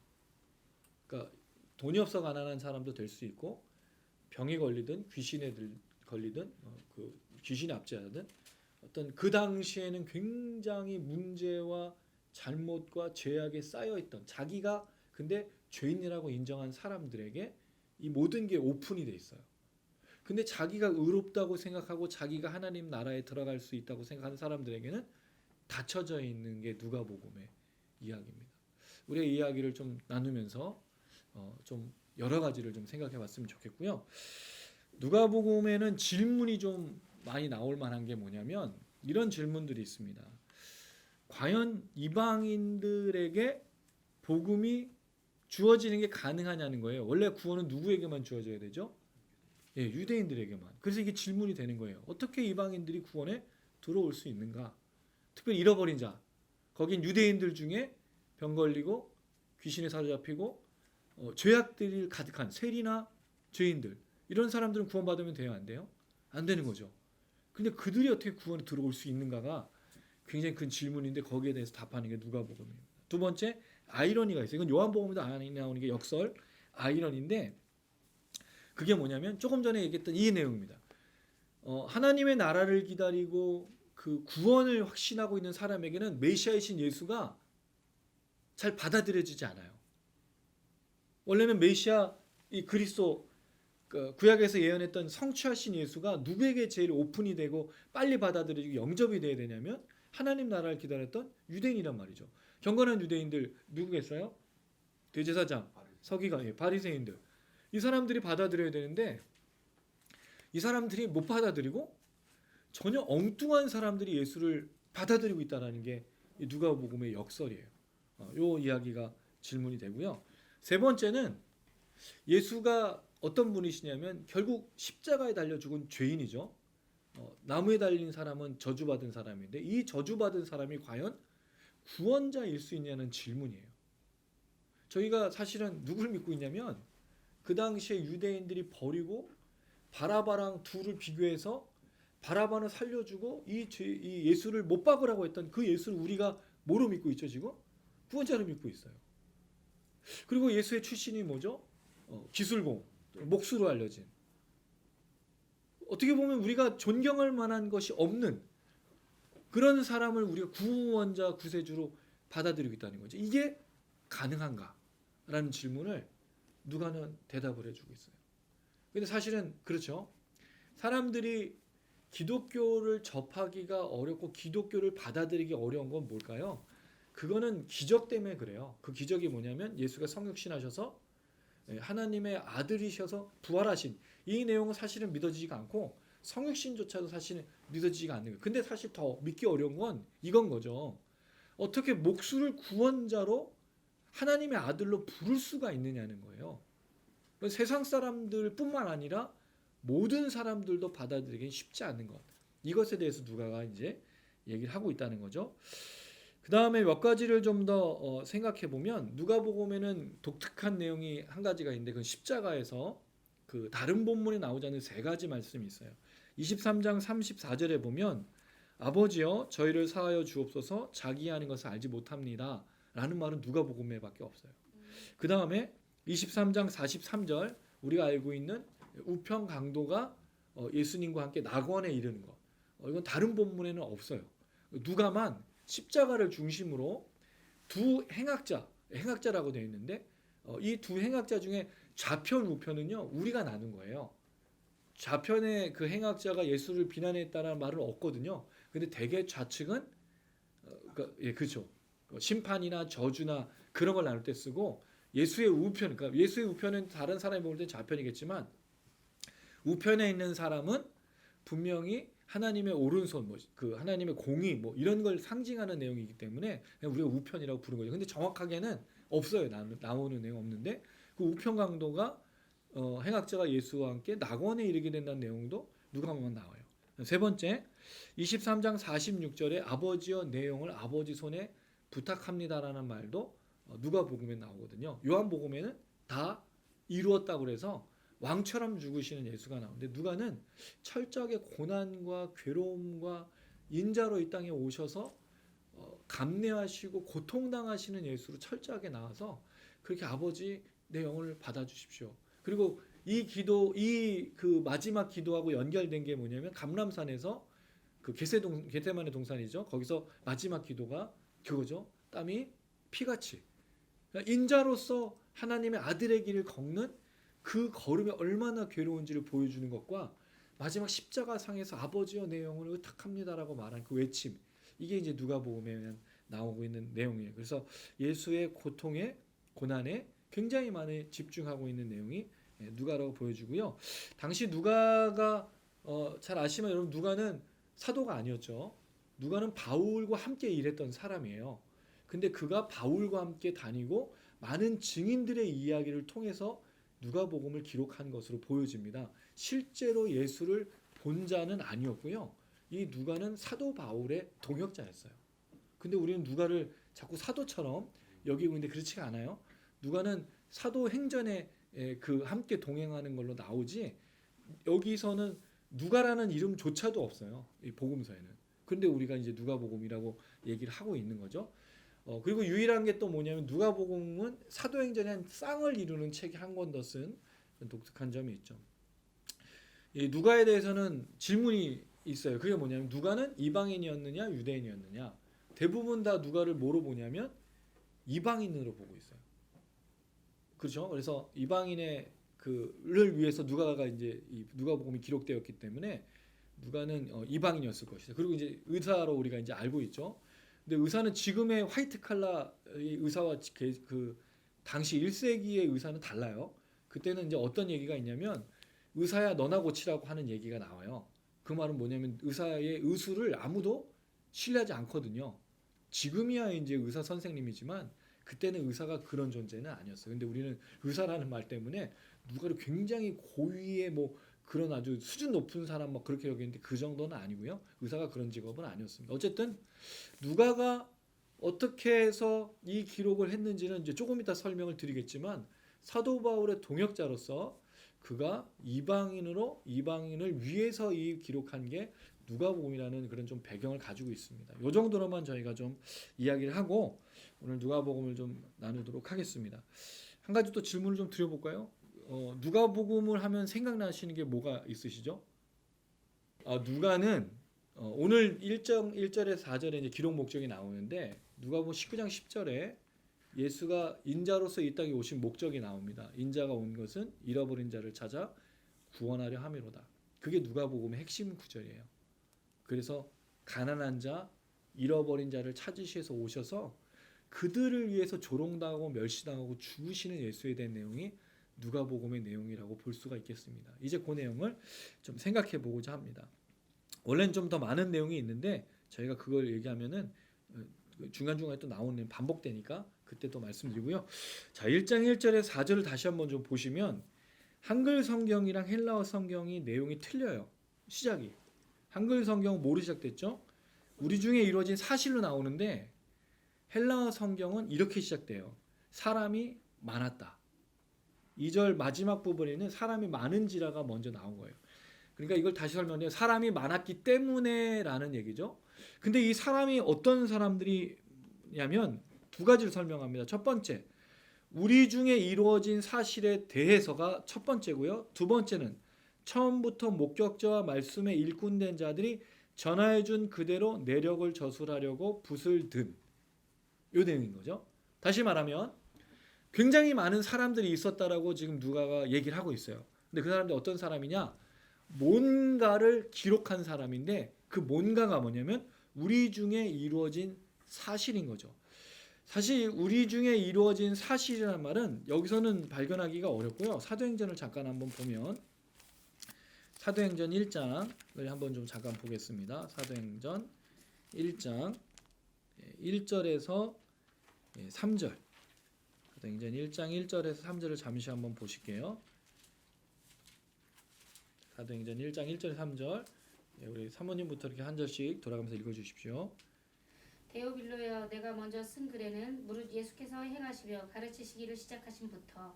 그러니까 돈이 없어 가난한 사람도 될 수 있고 병에 걸리든 귀신에 걸리든 그 귀신에 압제하든 어떤 그 당시에는 굉장히 문제와 잘못과 죄악에 쌓여있던 자기가 근데 죄인이라고 인정한 사람들에게 이 모든 게 오픈이 돼 있어요. 근데 자기가 의롭다고 생각하고 자기가 하나님 나라에 들어갈 수 있다고 생각하는 사람들에게는 닫혀져 있는 게 누가복음의 이야기입니다. 우리의 이야기를 좀 나누면서 좀 여러 가지를 좀 생각해 봤으면 좋겠고요. 누가복음에는 질문이 좀 많이 나올 만한 게 뭐냐면 이런 질문들이 있습니다. 과연 이방인들에게 복음이 주어지는 게 가능하냐는 거예요. 원래 구원은 누구에게만 주어져야 되죠? 예, 유대인들에게만. 그래서 이게 질문이 되는 거예요. 어떻게 이방인들이 구원에 들어올 수 있는가? 특별히 잃어버린 자. 거긴 유대인들 중에 병 걸리고 귀신에 사로잡히고 죄악들이 가득한 세리나 죄인들. 이런 사람들은 구원받으면 돼요? 안 돼요? 안 되는 거죠. 근데 그들이 어떻게 구원에 들어올 수 있는가가 굉장히 큰 질문인데 거기에 대해서 답하는 게 누가복음입니다. 두 번째 아이러니가 있어요. 이건 요한복음에도 안 나오는 게 역설 아이러니인데 그게 뭐냐면 조금 전에 얘기했던 이 내용입니다. 하나님의 나라를 기다리고 그 구원을 확신하고 있는 사람에게는 메시아이신 예수가 잘 받아들여지지 않아요. 원래는 메시아 이 그리스도 구약에서 예언했던 성취하신 예수가 누구에게 제일 오픈이 되고 빨리 받아들여지고 영접이 돼야 되냐면 하나님 나라를 기다렸던 유대인이란 말이죠. 경건한 유대인들 누구겠어요? 대제사장, 서기관, 바리새인들. 이 사람들이 받아들여야 되는데 이 사람들이 못 받아들이고 전혀 엉뚱한 사람들이 예수를 받아들이고 있다는 게 누가복음의 역설이에요. 요 이야기가 질문이 되고요. 세 번째는 예수가 어떤 분이시냐면 결국 십자가에 달려 죽은 죄인이죠. 나무에 달린 사람은 저주받은 사람인데 이 저주받은 사람이 과연 구원자일 수 있냐는 질문이에요. 저희가 사실은 누굴 믿고 있냐면 그 당시에 유대인들이 버리고 바라바랑 둘을 비교해서 바라바는 살려주고 이 예수를 못 박으라고 했던 그 예수를 우리가 뭐로 믿고 있죠 지금? 구원자로 믿고 있어요. 그리고 예수의 출신이 뭐죠? 기술공, 목수로 알려진. 어떻게 보면 우리가 존경할 만한 것이 없는 그런 사람을 우리가 구원자, 구세주로 받아들이고 있다는 거죠. 이게 가능한가? 라는 질문을 누가는 대답을 해주고 있어요. 근데 사실은 그렇죠. 사람들이 기독교를 접하기가 어렵고 기독교를 받아들이기 어려운 건 뭘까요? 그거는 기적 때문에 그래요. 그 기적이 뭐냐면 예수가 성육신하셔서 하나님의 아들이셔서 부활하신 이 내용은 사실은 믿어지지가 않고 성육신조차도 사실은 믿어지지가 않는 거예요. 근데 사실 더 믿기 어려운 건 이건 거죠. 어떻게 목수를 구원자로 하나님의 아들로 부를 수가 있느냐는 거예요. 세상 사람들뿐만 아니라 모든 사람들도 받아들이기 쉽지 않은 것. 이것에 대해서 누가가 이제 얘기를 하고 있다는 거죠. 그 다음에 몇 가지를 좀 더 생각해 보면 누가복음에는 독특한 내용이 한 가지가 있는데 그건 십자가에서 그 다른 본문에 나오지 않는 세 가지 말씀이 있어요. 23장 34절에 보면 아버지여 저희를 사하여 주옵소서 자기 하는 것을 알지 못합니다. 라는 말은 누가복음에밖에 없어요. 그 다음에 23장 43절 우리가 알고 있는 우편 강도가 예수님과 함께 낙원에 이르는 것. 이건 다른 본문에는 없어요. 누가만 십자가를 중심으로 두 행악자라고 되어 있는데 이 두 행악자 중에 좌편 우편은요 우리가 나눈 거예요. 좌편의 그 행악자가 예수를 비난했다는 말은 없거든요. 근데 대개 좌측은 그렇죠. 심판이나 저주나 그런 걸 나눌 때 쓰고 예수의 우편, 그러니까 예수의 우편은 다른 사람이 볼 때 좌편이겠지만 우편에 있는 사람은 분명히 하나님의 오른손, 그 하나님의 공의, 이런 걸 상징하는 내용이기 때문에 그냥 우리가 우편이라고 부르는 거죠. 근데 정확하게는 없어요. 나오는 내용 없는데 그 우편 강도가 행악자가 예수와 함께 낙원에 이르게 된다는 내용도 누가복음에 나와요. 세 번째, 23장 46절에 아버지여 내용을 아버지 손에 부탁합니다라는 말도 누가복음에 나오거든요. 요한복음에는 다 이루었다고 그래서 왕처럼 죽으시는 예수가 나오는데 누가는 철저하게 고난과 괴로움과 인자로 이 땅에 오셔서 감내하시고 고통당하시는 예수로 철저하게 나와서 그렇게 아버지 내 영혼을 받아주십시오. 그리고 이 기도, 그 마지막 기도하고 연결된 게 뭐냐면 감람산에서 그 게세마네 동산이죠. 거기서 마지막 기도가 그거죠. 땀이 피같이. 그러니까 인자로서 하나님의 아들의 길을 걷는 그 걸음이 얼마나 괴로운지를 보여주는 것과 마지막 십자가 상에서 아버지여 내 영혼을 의탁합니다라고 말한 그 외침, 이게 이제 누가복음에 나오고 있는 내용이에요. 그래서 예수의 고통에 고난에 굉장히 많이 집중하고 있는 내용이 누가라고 보여주고요. 당시 누가가 잘 아시면 여러분 누가는 사도가 아니었죠. 누가는 바울과 함께 일했던 사람이에요. 근데 그가 바울과 함께 다니고 많은 증인들의 이야기를 통해서 누가복음을 기록한 것으로 보여집니다. 실제로 예수를 본 자는 아니었고요. 이 누가는 사도 바울의 동역자였어요. 근데 우리는 누가를 자꾸 사도처럼 여기고 있는데 그렇지가 않아요. 누가는 사도행전에 그 함께 동행하는 걸로 나오지 여기서는 누가라는 이름조차도 없어요. 이 복음서에는. 근데 우리가 이제 누가복음이라고 얘기를 하고 있는 거죠. 그리고 유일한 게 또 뭐냐면 누가복음은 사도행전의 한 쌍을 이루는 책이 한 권 더 쓴 독특한 점이 있죠. 이 누가에 대해서는 질문이 있어요. 그게 뭐냐면 누가는 이방인이었느냐 유대인이었느냐. 대부분 다 누가를 뭐로 보냐면 이방인으로 보고 있어요. 그렇죠? 그래서 이방인의 그를 위해서 누가가 이제 이 누가복음이 기록되었기 때문에 누가는 이방인이었을 것이다. 그리고 이제 의사로 우리가 이제 알고 있죠. 근데 의사는 지금의 화이트 칼라 의사와 그 당시 1세기의 의사는 달라요. 그때는 이제 어떤 얘기가 있냐면 의사야 너나 고치라고 하는 얘기가 나와요. 그 말은 뭐냐면 의사의 의술을 아무도 신뢰하지 않거든요. 지금이야 이제 의사 선생님이지만 그때는 의사가 그런 존재는 아니었어요. 근데 우리는 의사라는 말 때문에 누가를 굉장히 고위의 뭐 그런 아주 수준 높은 사람 막 그렇게 여기는데 그 정도는 아니고요. 의사가 그런 직업은 아니었습니다. 어쨌든 누가가 어떻게 해서 이 기록을 했는지는 이제 조금 이따 설명을 드리겠지만 사도 바울의 동역자로서 그가 이방인을 위해서 이 기록한 게 누가복음이라는 그런 좀 배경을 가지고 있습니다. 이 정도로만 저희가 좀 이야기를 하고 오늘 누가복음을 좀 나누도록 하겠습니다. 한 가지 또 질문을 좀 드려볼까요? 누가복음을 하면 생각나시는 게 뭐가 있으시죠? 누가는 오늘 1절에서 4절에 이제 기록 목적이 나오는데 누가복음 19장 10절에 예수가 인자로서 이 땅에 오신 목적이 나옵니다. 인자가 온 것은 잃어버린 자를 찾아 구원하려 함이로다. 그게 누가복음의 핵심 구절이에요. 그래서 가난한 자, 잃어버린 자를 찾으시 위해서 오셔서 그들을 위해서 조롱당하고 멸시당하고 죽으시는 예수에 대한 내용이 누가복음의 내용이라고 볼 수가 있겠습니다. 이제 그 내용을 좀 생각해 보고자 합니다. 원래는 좀 더 많은 내용이 있는데 저희가 그걸 얘기하면은 중간중간에 또 나오는 반복되니까 그때 또 말씀드리고요. 자, 1장 1절에서 4절을 다시 한번 좀 보시면 한글 성경이랑 헬라어 성경이 내용이 틀려요. 시작이. 한글 성경은 뭐로 시작됐죠? 우리 중에 이루어진 사실로 나오는데 헬라어 성경은 이렇게 시작돼요. 사람이 많았다. 2절 마지막 부분에는 사람이 많은지라가 먼저 나온 거예요. 그러니까 이걸 다시 설명해요. 사람이 많았기 때문에라는 얘기죠. 근데 이 사람이 어떤 사람들이냐면 두 가지를 설명합니다. 첫 번째, 우리 중에 이루어진 사실에 대해서가 첫 번째고요. 두 번째는 처음부터 목격자와 말씀에 일꾼된 자들이 전하여준 그대로 내력을 저술하려고 붓을 든 요 내용인 거죠. 다시 말하면 굉장히 많은 사람들이 있었다라고 지금 누가가 얘기를 하고 있어요. 근데 그 사람들이 어떤 사람이냐? 뭔가를 기록한 사람인데 그 뭔가가 뭐냐면 우리 중에 이루어진 사실인 거죠. 사실 우리 중에 이루어진 사실이라는 말은 여기서는 발견하기가 어렵고요. 사도행전을 잠깐 한번 보면 사도행전 1장을 한번 좀 잠깐 보겠습니다. 사도행전 1장 1절에서 3절 사도행전 1장 1절에서 3절을 잠시 한번 보실게요. 사도행전 1장 1절 3절 우리 사모님부터 이렇게 한 절씩 돌아가면서 읽어주십시오. 데오빌로여 내가 먼저 쓴 글에는 무릇 예수께서 행하시며 가르치시기를 시작하신부터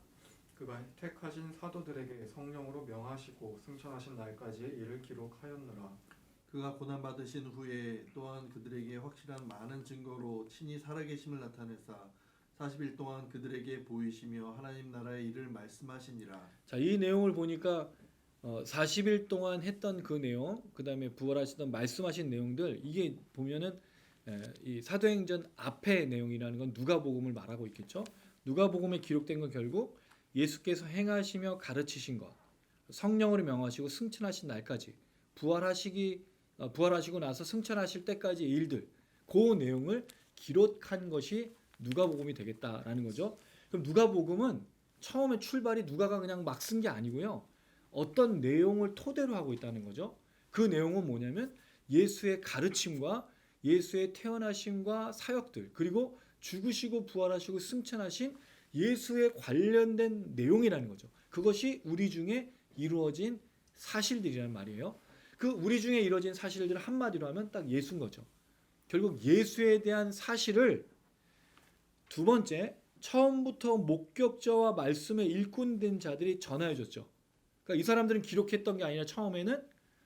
그가 택하신 사도들에게 성령으로 명하시고 승천하신 날까지의 일을 기록하였노라. 그가 고난 받으신 후에 또한 그들에게 확실한 많은 증거로 친히 살아계심을 나타내사 40일 동안 그들에게 보이시며 하나님 나라의 일을 말씀하시니라. 자, 이 내용을 보니까 40일 동안 했던 그 내용, 그 다음에 부활하시던 말씀하신 내용들 이게 보면은 이 사도행전 앞의 내용이라는 건 누가복음을 말하고 있겠죠. 누가복음에 기록된 건 결국 예수께서 행하시며 가르치신 것, 성령으로 명하시고 승천하신 날까지 부활하시고 나서 승천하실 때까지의 일들, 그 내용을 기록한 것이 누가복음이 되겠다라는 거죠. 그럼 누가복음은 처음에 출발이 누가가 그냥 막 쓴 게 아니고요. 어떤 내용을 토대로 하고 있다는 거죠. 그 내용은 뭐냐면 예수의 가르침과 예수의 태어나심과 사역들 그리고 죽으시고 부활하시고 승천하신 예수에 관련된 내용이라는 거죠. 그것이 우리 중에 이루어진 사실들이라는 말이에요. 그 우리 중에 이루어진 사실들을 한마디로 하면 딱 예수인 거죠. 결국 예수에 대한 사실을 두 번째 처음부터 목격자와 말씀에 일꾼된 자들이 전하여 줬죠. 그러니까 이 사람들은 기록했던 게 아니라 처음에는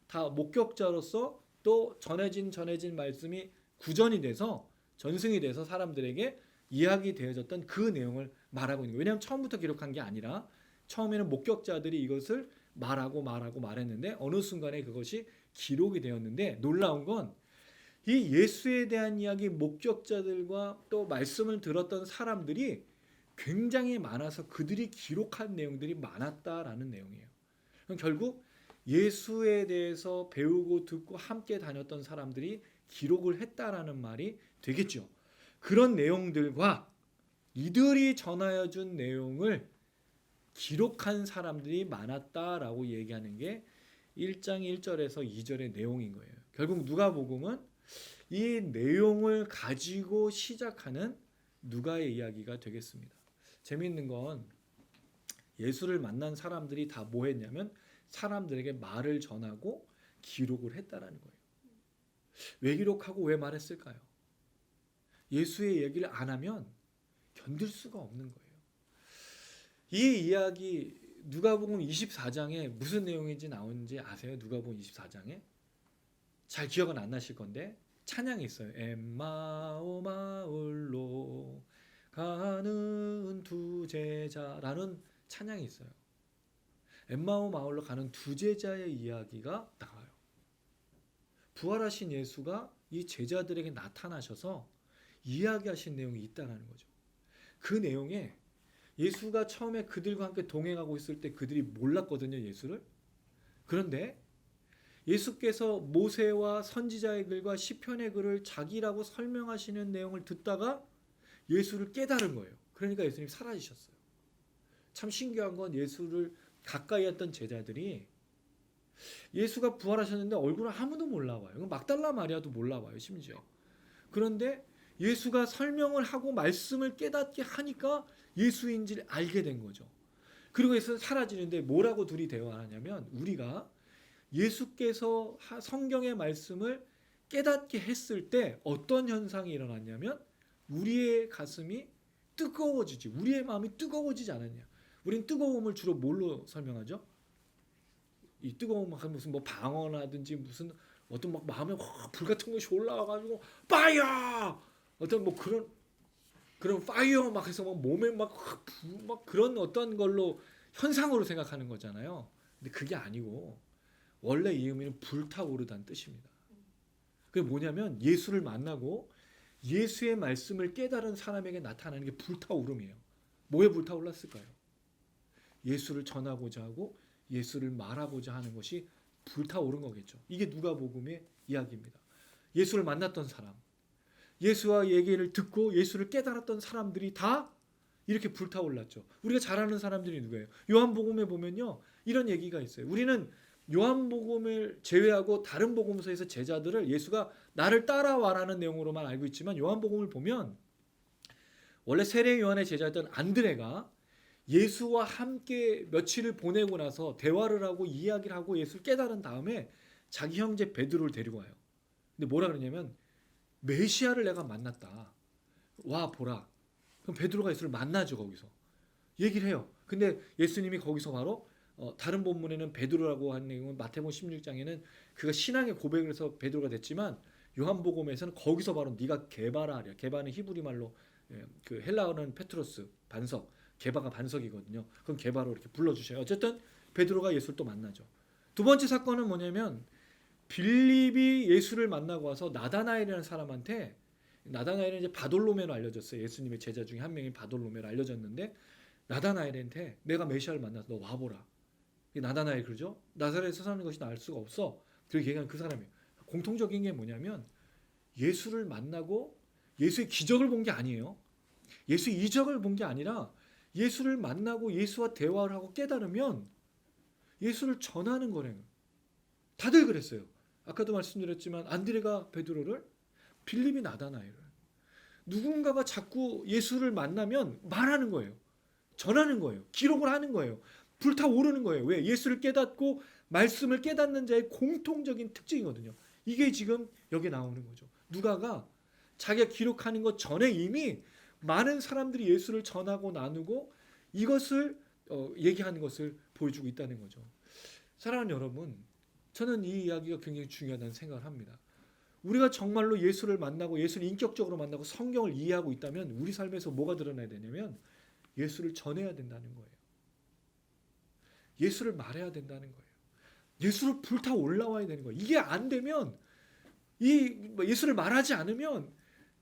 다 목격자로서 또 전해진 말씀이 구전이 돼서 전승이 돼서 사람들에게 이야기되어졌던 그 내용을 말하고 있는 거예요. 왜냐하면 처음부터 기록한 게 아니라 처음에는 목격자들이 이것을 말했는데 어느 순간에 그것이 기록이 되었는데, 놀라운 건 이 예수에 대한 이야기, 목격자들과 또 말씀을 들었던 사람들이 굉장히 많아서 그들이 기록한 내용들이 많았다라는 내용이에요. 그럼 결국 예수에 대해서 배우고 듣고 함께 다녔던 사람들이 기록을 했다라는 말이 되겠죠. 그런 내용들과 이들이 전하여 준 내용을 기록한 사람들이 많았다라고 얘기하는 게 1장 1절에서 2절의 내용인 거예요. 결국 누가복음은 이 내용을 가지고 시작하는 누가의 이야기가 되겠습니다. 재미있는 건 예수를 만난 사람들이 다 뭐 했냐면 사람들에게 말을 전하고 기록을 했다라는 거예요. 왜 기록하고 왜 말했을까요? 예수의 얘기를 안 하면 견딜 수가 없는 거예요. 이 이야기 누가복음 24장에 무슨 내용인지 나오는지 아세요? 누가복음 24장에? 잘 기억은 안 나실 건데 찬양이 있어요. 엠마오 마을로 가는 두 제자라는 찬양이 있어요. 엠마오 마을로 가는 두 제자의 이야기가 나와요. 부활하신 예수가 이 제자들에게 나타나셔서 이야기하신 내용이 있다는 거죠. 그 내용에 예수가 처음에 그들과 함께 동행하고 있을 때 그들이 몰랐거든요, 예수를. 그런데 예수께서 모세와 선지자의 글과 시편의 글을 자기라고 설명하시는 내용을 듣다가 예수를 깨달은 거예요. 그러니까 예수님 사라지셨어요. 참 신기한 건 예수를 가까이 했던 제자들이 예수가 부활하셨는데 얼굴을 아무도 몰라봐요. 막달라 마리아도 몰라봐요, 심지어. 그런데 예수가 설명을 하고 말씀을 깨닫게 하니까 예수인지를 알게 된 거죠. 그리고 예수는 사라지는데 뭐라고 둘이 대화하냐면, 우리가 예수께서 성경의 말씀을 깨닫게 했을 때 어떤 현상이 일어났냐면 우리의 가슴이 뜨거워지지, 우리의 마음이 뜨거워지지 않았냐. 우린 뜨거움을 주로 뭘로 설명하죠? 이 뜨거움은 무슨 뭐 방언하든지 무슨 어떤 막 마음에 불 같은 것이 올라와가지고 파이어, 어떤 뭐 그런 파이어 막 해서 막 몸에 막 그런 어떤 걸로 현상으로 생각하는 거잖아요. 근데 그게 아니고 원래 이 의미는 불타오르다는 뜻입니다. 그게 뭐냐면 예수를 만나고 예수의 말씀을 깨달은 사람에게 나타나는 게 불타오름이에요. 뭐에 불타올랐을까요? 예수를 전하고자 하고 예수를 말하고자 하는 것이 불타오른 거겠죠. 이게 누가복음의 이야기입니다. 예수를 만났던 사람, 예수와 얘기를 듣고 예수를 깨달았던 사람들이 다 이렇게 불타올랐죠. 우리가 잘 아는 사람들이 누구예요? 요한복음에 보면요, 이런 얘기가 있어요. 우리는 요한복음을 제외하고 다른 복음서에서 제자들을 예수가 나를 따라와라는 내용으로만 알고 있지만, 요한복음을 보면 원래 세례 요한의 제자였던 안드레가 예수와 함께 며칠을 보내고 나서 대화를 하고 이야기를 하고 예수를 깨달은 다음에 자기 형제 베드로를 데리고 와요. 근데 뭐라 그러냐면 메시아를 내가 만났다, 와 보라. 그럼 베드로가 예수를 만나죠. 거기서 얘기를 해요. 근데 예수님이 거기서 바로 다른 본문에는 베드로라고 하는 내용은 마태복음 16장에는 그가 신앙의 고백을 해서 베드로가 됐지만, 요한복음에서는 거기서 바로 네가 게바라 하랴. 게바는 히브리 말로 그 헬라어는 페트로스, 반석, 게바가 반석이거든요. 그럼 게바로 이렇게 불러주셔요. 어쨌든 베드로가 예수를 또 만나죠. 두 번째 사건은 뭐냐면 빌립이 예수를 만나고 와서 나다나엘이라는 사람한테, 나다나엘은 이제 바돌로메로 알려졌어요. 예수님의 제자 중에 한 명이 바돌로메로 알려졌는데, 나다나엘한테 내가 메시아를 만나서 너 와보라. 나다나엘 그러죠. 나사렛에서 사는 것이 나을 수가 없어. 그렇게 얘기하는 그 사람이에요. 공통적인 게 뭐냐면 예수를 만나고 예수의 기적을 본 게 아니에요. 예수의 이적을 본 게 아니라 예수를 만나고 예수와 대화를 하고 깨달으면 예수를 전하는 거래요. 다들 그랬어요. 아까도 말씀드렸지만 안드레가 베드로를, 빌립이 나다나엘을. 누군가가 자꾸 예수를 만나면 말하는 거예요. 전하는 거예요. 기록을 하는 거예요. 불타오르는 거예요. 왜? 예수를 깨닫고 말씀을 깨닫는 자의 공통적인 특징이거든요. 이게 지금 여기 나오는 거죠. 누가가 자기가 기록하는 것 전에 이미 많은 사람들이 예수를 전하고 나누고 이것을 얘기하는 것을 보여주고 있다는 거죠. 사랑하는 여러분, 저는 이 이야기가 굉장히 중요하다는 생각을 합니다. 우리가 정말로 예수를 만나고 예수를 인격적으로 만나고 성경을 이해하고 있다면 우리 삶에서 뭐가 드러나야 되냐면 예수를 전해야 된다는 거예요. 예수를 말해야 된다는 거예요. 예수를 불타 올라와야 되는 거예요. 이게 안 되면 이 예수를 말하지 않으면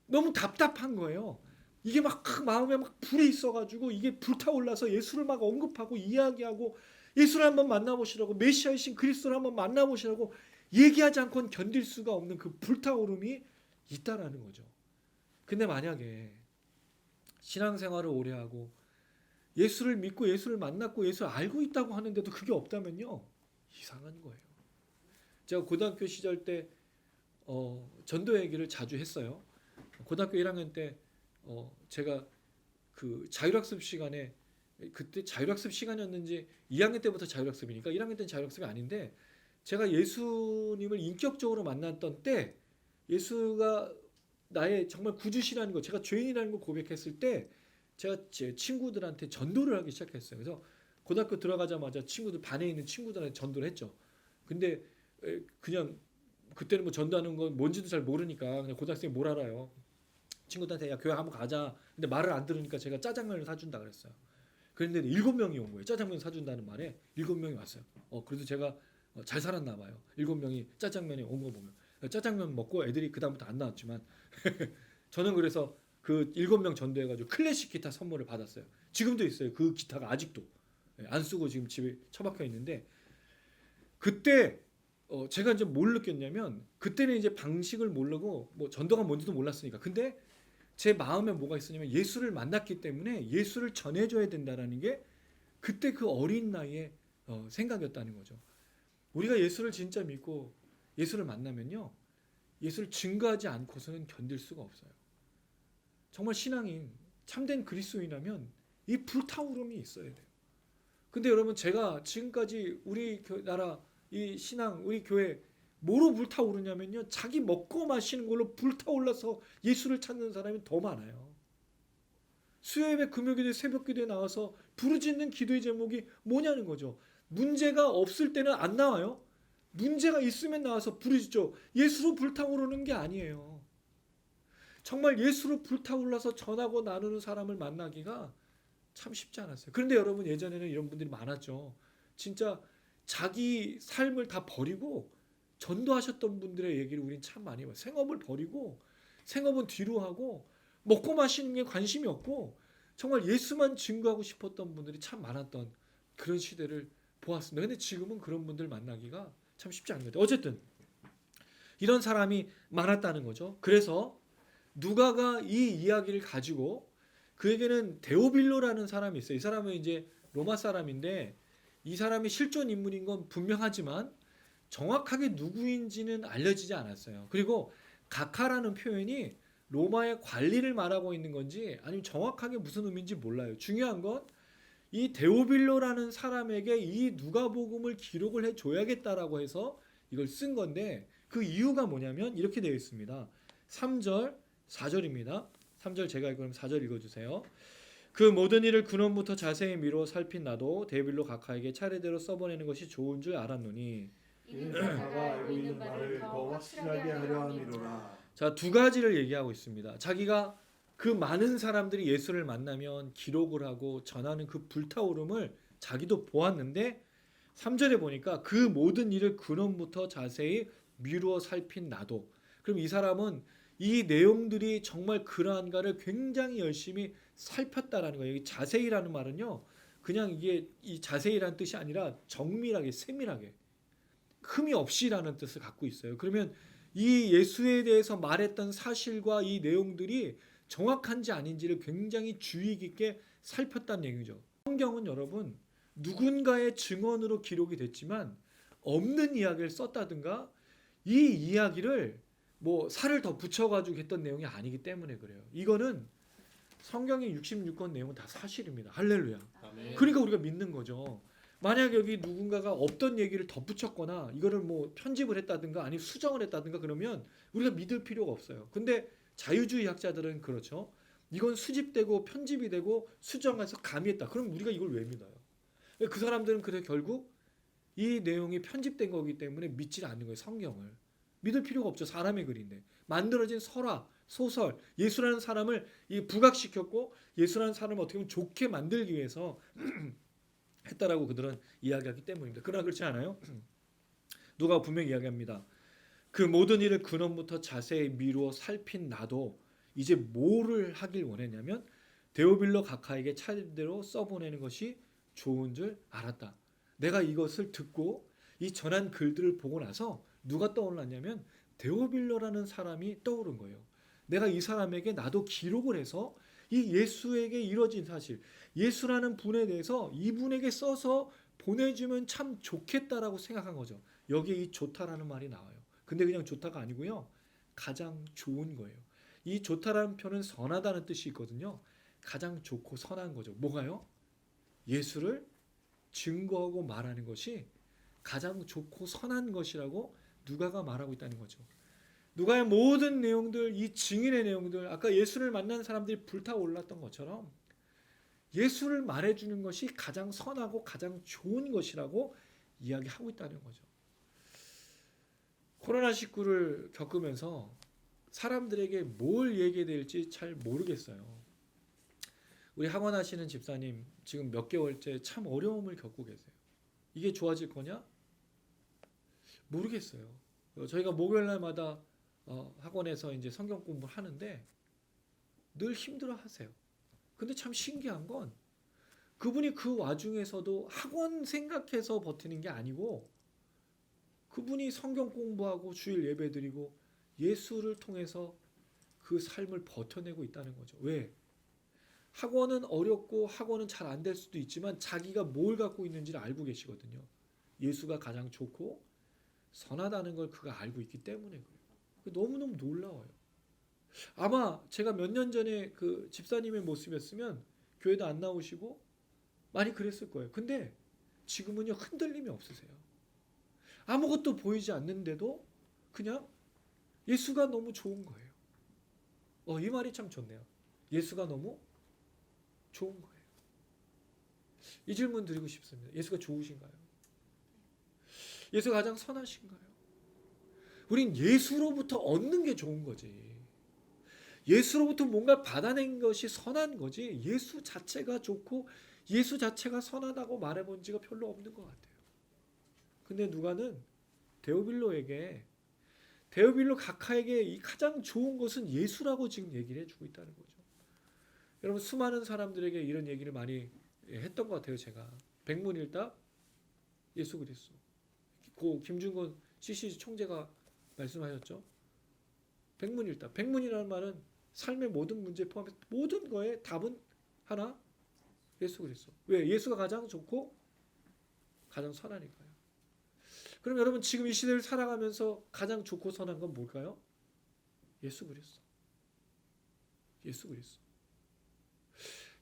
너무 답답한 거예요. 이게 막 마음에 막 불이 있어가지고 이게 불타올라서 예수를 막 언급하고 이야기하고 예수를 한번 만나보시라고 메시아이신 그리스도를 한번 만나보시라고 얘기하지 않고는 견딜 수가 없는 그 불타오름이 있다라는 거죠. 근데 만약에 신앙생활을 오래 하고 예수를 믿고 예수를 만났고 예수를 알고 있다고 하는데도 그게 없다면요, 이상한 거예요. 제가 고등학교 시절 때 전도 얘기를 자주 했어요. 고등학교 1학년 때 제가 그 자율학습 시간에, 그때 자율학습 시간이었는지 2학년 때부터 자율학습이니까 1학년 때는 자율학습이 아닌데, 제가 예수님을 인격적으로 만났던 때 예수가 나의 정말 구주시라는 거, 제가 죄인이라는 걸 고백했을 때 제가 제 친구들한테 전도를 하기 시작했어요. 그래서 고등학교 들어가자마자 친구들, 반에 있는 친구들한테 전도를 했죠. 근데 그냥 그때는 뭐 전도하는 건 뭔지도 잘 모르니까 그냥 고등학생이 뭘 알아요. 친구들한테 야 교회 한번 가자. 근데 말을 안 들으니까 제가 짜장면을 사준다 그랬어요. 그런데 7명이 온 거예요. 짜장면 사준다는 말에 7명이 왔어요. 그래도 제가 잘 살았나 봐요. 7명이 짜장면에 온 거 보면. 짜장면 먹고 애들이 그다음부터 안 나왔지만 저는 그래서 그 7명 전도해가지고 클래식 기타 선물을 받았어요. 지금도 있어요. 그 기타가 아직도 안 쓰고 지금 집에 처박혀 있는데, 그때 제가 이제 뭘 느꼈냐면, 그때는 이제 방식을 모르고 뭐 전도가 뭔지도 몰랐으니까, 근데 제 마음에 뭐가 있었냐면 예수를 만났기 때문에 예수를 전해줘야 된다라는 게 그때 그 어린 나이에 생각이었다는 거죠. 우리가 예수를 진짜 믿고 예수를 만나면요, 예수를 증거하지 않고서는 견딜 수가 없어요. 정말 신앙인 참된 그리스도인이라면 이 불타오름이 있어야 돼요. 근데 여러분, 제가 지금까지 우리 나라 이 신앙, 우리 교회 뭐로 불타오르냐면요, 자기 먹고 마시는 걸로 불타올라서 예수를 찾는 사람이 더 많아요. 수요예배, 금요기도에, 새벽기도에 나와서 부르짖는 기도의 제목이 뭐냐는 거죠. 문제가 없을 때는 안 나와요. 문제가 있으면 나와서 부르짖죠. 예수로 불타오르는 게 아니에요. 정말 예수로 불타올라서 전하고 나누는 사람을 만나기가 참 쉽지 않았어요. 그런데 여러분, 예전에는 이런 분들이 많았죠. 진짜 자기 삶을 다 버리고 전도하셨던 분들의 얘기를 우린 참 많이 봐요. 생업을 버리고, 생업은 뒤로 하고, 먹고 마시는 게 관심이 없고 정말 예수만 증거하고 싶었던 분들이 참 많았던 그런 시대를 보았습니다. 근데 지금은 그런 분들 만나기가 참 쉽지 않은 거죠. 어쨌든 이런 사람이 많았다는 거죠. 그래서 누가가 이 이야기를 가지고, 그에게는 데오빌로라는 사람이 있어요. 이 사람은 이제 로마 사람인데 이 사람이 실존 인물인 건 분명하지만 정확하게 누구인지는 알려지지 않았어요. 그리고 가카라는 표현이 로마의 관리를 말하고 있는 건지 아니면 정확하게 무슨 의미인지 몰라요. 중요한 건 이 데오빌로라는 사람에게 이 누가복음을 기록을 해줘야겠다라고 해서 이걸 쓴 건데, 그 이유가 뭐냐면 이렇게 되어 있습니다. 3절 4절입니다. 3절 제가 그럼 4절 읽어주세요. 그 모든 일을 근원부터 자세히 미루어 살핀 나도 데오빌로 가카에게 차례대로 써보내는 것이 좋은 줄 알았노니. 이는 가가 알고 있는 바를 더 확실하게 하려 함이로라. 자, 두 가지를 얘기하고 있습니다. 자기가 그 많은 사람들이 예수를 만나면 기록을 하고 전하는 그 불타오름을 자기도 보았는데, 3절에 보니까 그 모든 일을 근원부터 자세히 미루어 살핀 나도. 그럼 이 사람은 이 내용들이 정말 그러한가를 굉장히 열심히 살폈다라는 거예요. 이 자세히라는 말은요, 그냥 이게 이 자세히라는 뜻이 아니라 정밀하게, 세밀하게, 흠이 없이라는 뜻을 갖고 있어요. 그러면 이 예수에 대해서 말했던 사실과 이 내용들이 정확한지 아닌지를 굉장히 주의 깊게 살폈다는 얘기죠. 성경은 여러분, 누군가의 증언으로 기록이 됐지만 없는 이야기를 썼다든가 이 이야기를 뭐 살을 더 붙여가지고 했던 내용이 아니기 때문에 그래요. 이거는 성경의 66권 내용은 다 사실입니다. 할렐루야. 아멘. 그러니까 우리가 믿는 거죠. 만약 여기 누군가가 없던 얘기를 덧붙였거나 이거를 뭐 편집을 했다든가 아니면 수정을 했다든가 그러면 우리가 믿을 필요가 없어요. 근데 자유주의 학자들은 그렇죠. 이건 수집되고 편집이 되고 수정해서 가미했다. 그럼 우리가 이걸 왜 믿어요? 그 사람들은 그래 결국 이 내용이 편집된 거기 때문에 믿지 않는 거예요. 성경을. 믿을 필요가 없죠. 사람의 글인데. 만들어진 설화, 소설, 예수라는 사람을 부각시켰고 예수라는 사람을 어떻게 보면 좋게 만들기 위해서 했다라고 그들은 이야기하기 때문입니다. 그러나 그렇지 않아요. 누가 분명히 이야기합니다. 그 모든 일을 근원부터 자세히 미루어 살핀 나도 이제 뭐를 하길 원했냐면 데오빌로 각하에게 차례대로 써보내는 것이 좋은 줄 알았다. 내가 이것을 듣고 이 전한 글들을 보고 나서 누가 떠올랐냐면 데오빌로라는 사람이 떠오른 거예요. 내가 이 사람에게 나도 기록을 해서 이 예수에게 이뤄진 사실, 예수라는 분에 대해서 이분에게 써서 보내주면 참 좋겠다라고 생각한 거죠. 여기에 이 좋다라는 말이 나와요. 근데 그냥 좋다가 아니고요. 가장 좋은 거예요. 이 좋다라는 표현은 선하다는 뜻이 있거든요. 가장 좋고 선한 거죠. 뭐가요? 예수를 증거하고 말하는 것이 가장 좋고 선한 것이라고 누가가 말하고 있다는 거죠. 누가의 모든 내용들, 이 증인의 내용들, 아까 예수를 만난 사람들이 불타올랐던 것처럼 예수를 말해주는 것이 가장 선하고 가장 좋은 것이라고 이야기하고 있다는 거죠. 코로나19를 겪으면서 사람들에게 뭘 얘기해야 될지 잘 모르겠어요. 우리 학원하시는 집사님 지금 몇 개월째 참 어려움을 겪고 계세요. 이게 좋아질 거냐? 모르겠어요. 저희가 목요일 날마다 학원에서 이제 성경 공부를 하는데 늘 힘들어 하세요. 근데 참 신기한 건 그분이 그 와중에서도 학원 생각해서 버티는 게 아니고 그분이 성경 공부하고 주일 예배 드리고 예수를 통해서 그 삶을 버텨내고 있다는 거죠. 왜? 학원은 어렵고 학원은 잘 안 될 수도 있지만 자기가 뭘 갖고 있는지를 알고 계시거든요. 예수가 가장 좋고 선하다는 걸 그가 알고 있기 때문에 그래요. 너무너무 놀라워요. 아마 제가 몇 년 전에 그 집사님의 모습이었으면 교회도 안 나오시고 많이 그랬을 거예요. 근데 지금은요 흔들림이 없으세요. 아무것도 보이지 않는데도 그냥 예수가 너무 좋은 거예요. 이 말이 참 좋네요. 예수가 너무 좋은 거예요. 이 질문 드리고 싶습니다. 예수가 좋으신가요? 예수가 가장 선하신가요? 우린 예수로부터 얻는 게 좋은 거지. 예수로부터 뭔가 받아낸 것이 선한 거지. 예수 자체가 좋고 예수 자체가 선하다고 말해본 지가 별로 없는 것 같아요. 근데 누가는 데오빌로 각하에게 이 가장 좋은 것은 예수라고 지금 얘기를 해주고 있다는 거죠. 여러분 수많은 사람들에게 이런 얘기를 많이 했던 것 같아요. 제가 백문일답 예수 그리스도. 고 김준건 CCG 총재가 말씀하셨죠. 백문일답. 백문이라는 말은 삶의 모든 문제 포함해서 모든 거에 답은 하나 예수 그리스도. 왜? 예수가 가장 좋고 가장 선하니까요. 그럼 여러분 지금 이 시대를 살아가면서 가장 좋고 선한 건 뭘까요? 예수 그리스도. 예수 그리스도.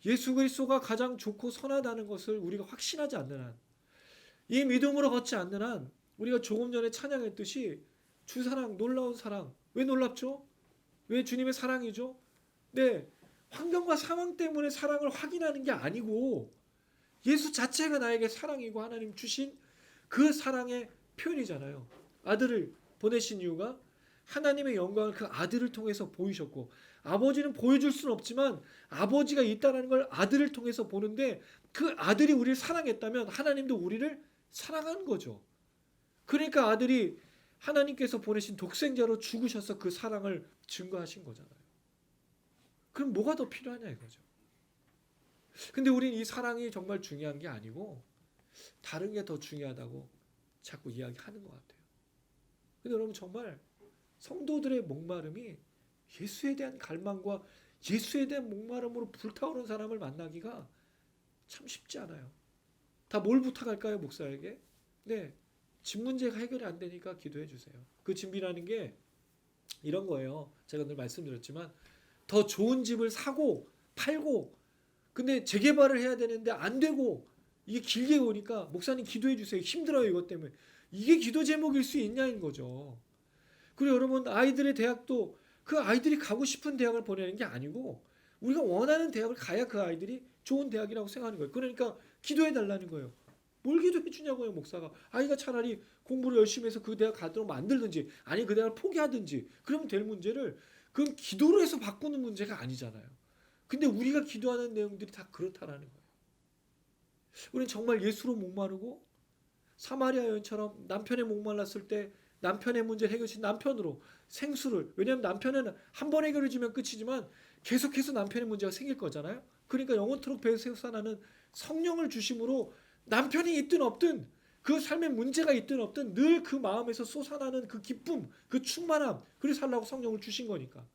예수 그리스도가 가장 좋고 선하다는 것을 우리가 확신하지 않는 한, 이 믿음으로 걷지 않는 한, 우리가 조금 전에 찬양했듯이 주 사랑, 놀라운 사랑. 왜 놀랍죠? 왜 주님의 사랑이죠? 네, 환경과 상황 때문에 사랑을 확인하는 게 아니고 예수 자체가 나에게 사랑이고 하나님 주신 그 사랑의 표현이잖아요. 아들을 보내신 이유가 하나님의 영광을 그 아들을 통해서 보이셨고, 아버지는 보여줄 수는 없지만 아버지가 있다는 걸 아들을 통해서 보는데 그 아들이 우리를 사랑했다면 하나님도 우리를 사랑한 거죠. 그러니까 아들이 하나님께서 보내신 독생자로 죽으셔서 그 사랑을 증거하신 거잖아요. 그럼 뭐가 더 필요하냐 이거죠. 근데 우린 이 사랑이 정말 중요한 게 아니고 다른 게 더 중요하다고 자꾸 이야기하는 것 같아요. 근데 여러분 정말 성도들의 목마름이 예수에 대한 갈망과 예수에 대한 목마름으로 불타오르는 사람을 만나기가 참 쉽지 않아요. 다 뭘 부탁할까요, 목사에게? 네, 집 문제가 해결이 안 되니까 기도해 주세요. 그 집이라는 게 이런 거예요. 제가 늘 말씀드렸지만 더 좋은 집을 사고 팔고 근데 재개발을 해야 되는데 안 되고 이게 길게 오니까 목사님 기도해 주세요. 힘들어요 이것 때문에. 이게 기도 제목일 수 있냐는 거죠. 그리고 여러분 아이들의 대학도 그 아이들이 가고 싶은 대학을 보내는 게 아니고 우리가 원하는 대학을 가야 그 아이들이 좋은 대학이라고 생각하는 거예요. 그러니까 기도해 달라는 거예요. 뭘 기도해 주냐고요, 목사가. 아이가 차라리 공부를 열심히 해서 그 대학 가도록 만들든지 아니 그 대학을 포기하든지 그러면 될 문제를 그건 기도로 해서 바꾸는 문제가 아니잖아요. 근데 우리가 기도하는 내용들이 다 그렇다라는 거예요. 우리는 정말 예수로 목마르고 사마리아 여인처럼 남편의 목말랐을 때 남편의 문제를 해결시 남편으로 생수를, 왜냐하면 남편은 한 번 해결해 주면 끝이지만 계속해서 남편의 문제가 생길 거잖아요. 그러니까 영원토록 배에서 솟아나는 성령을 주심으로 남편이 있든 없든 그 삶에 문제가 있든 없든 늘 그 마음에서 솟아나는 그 기쁨, 그 충만함, 그를 살라고 성령을 주신 거니까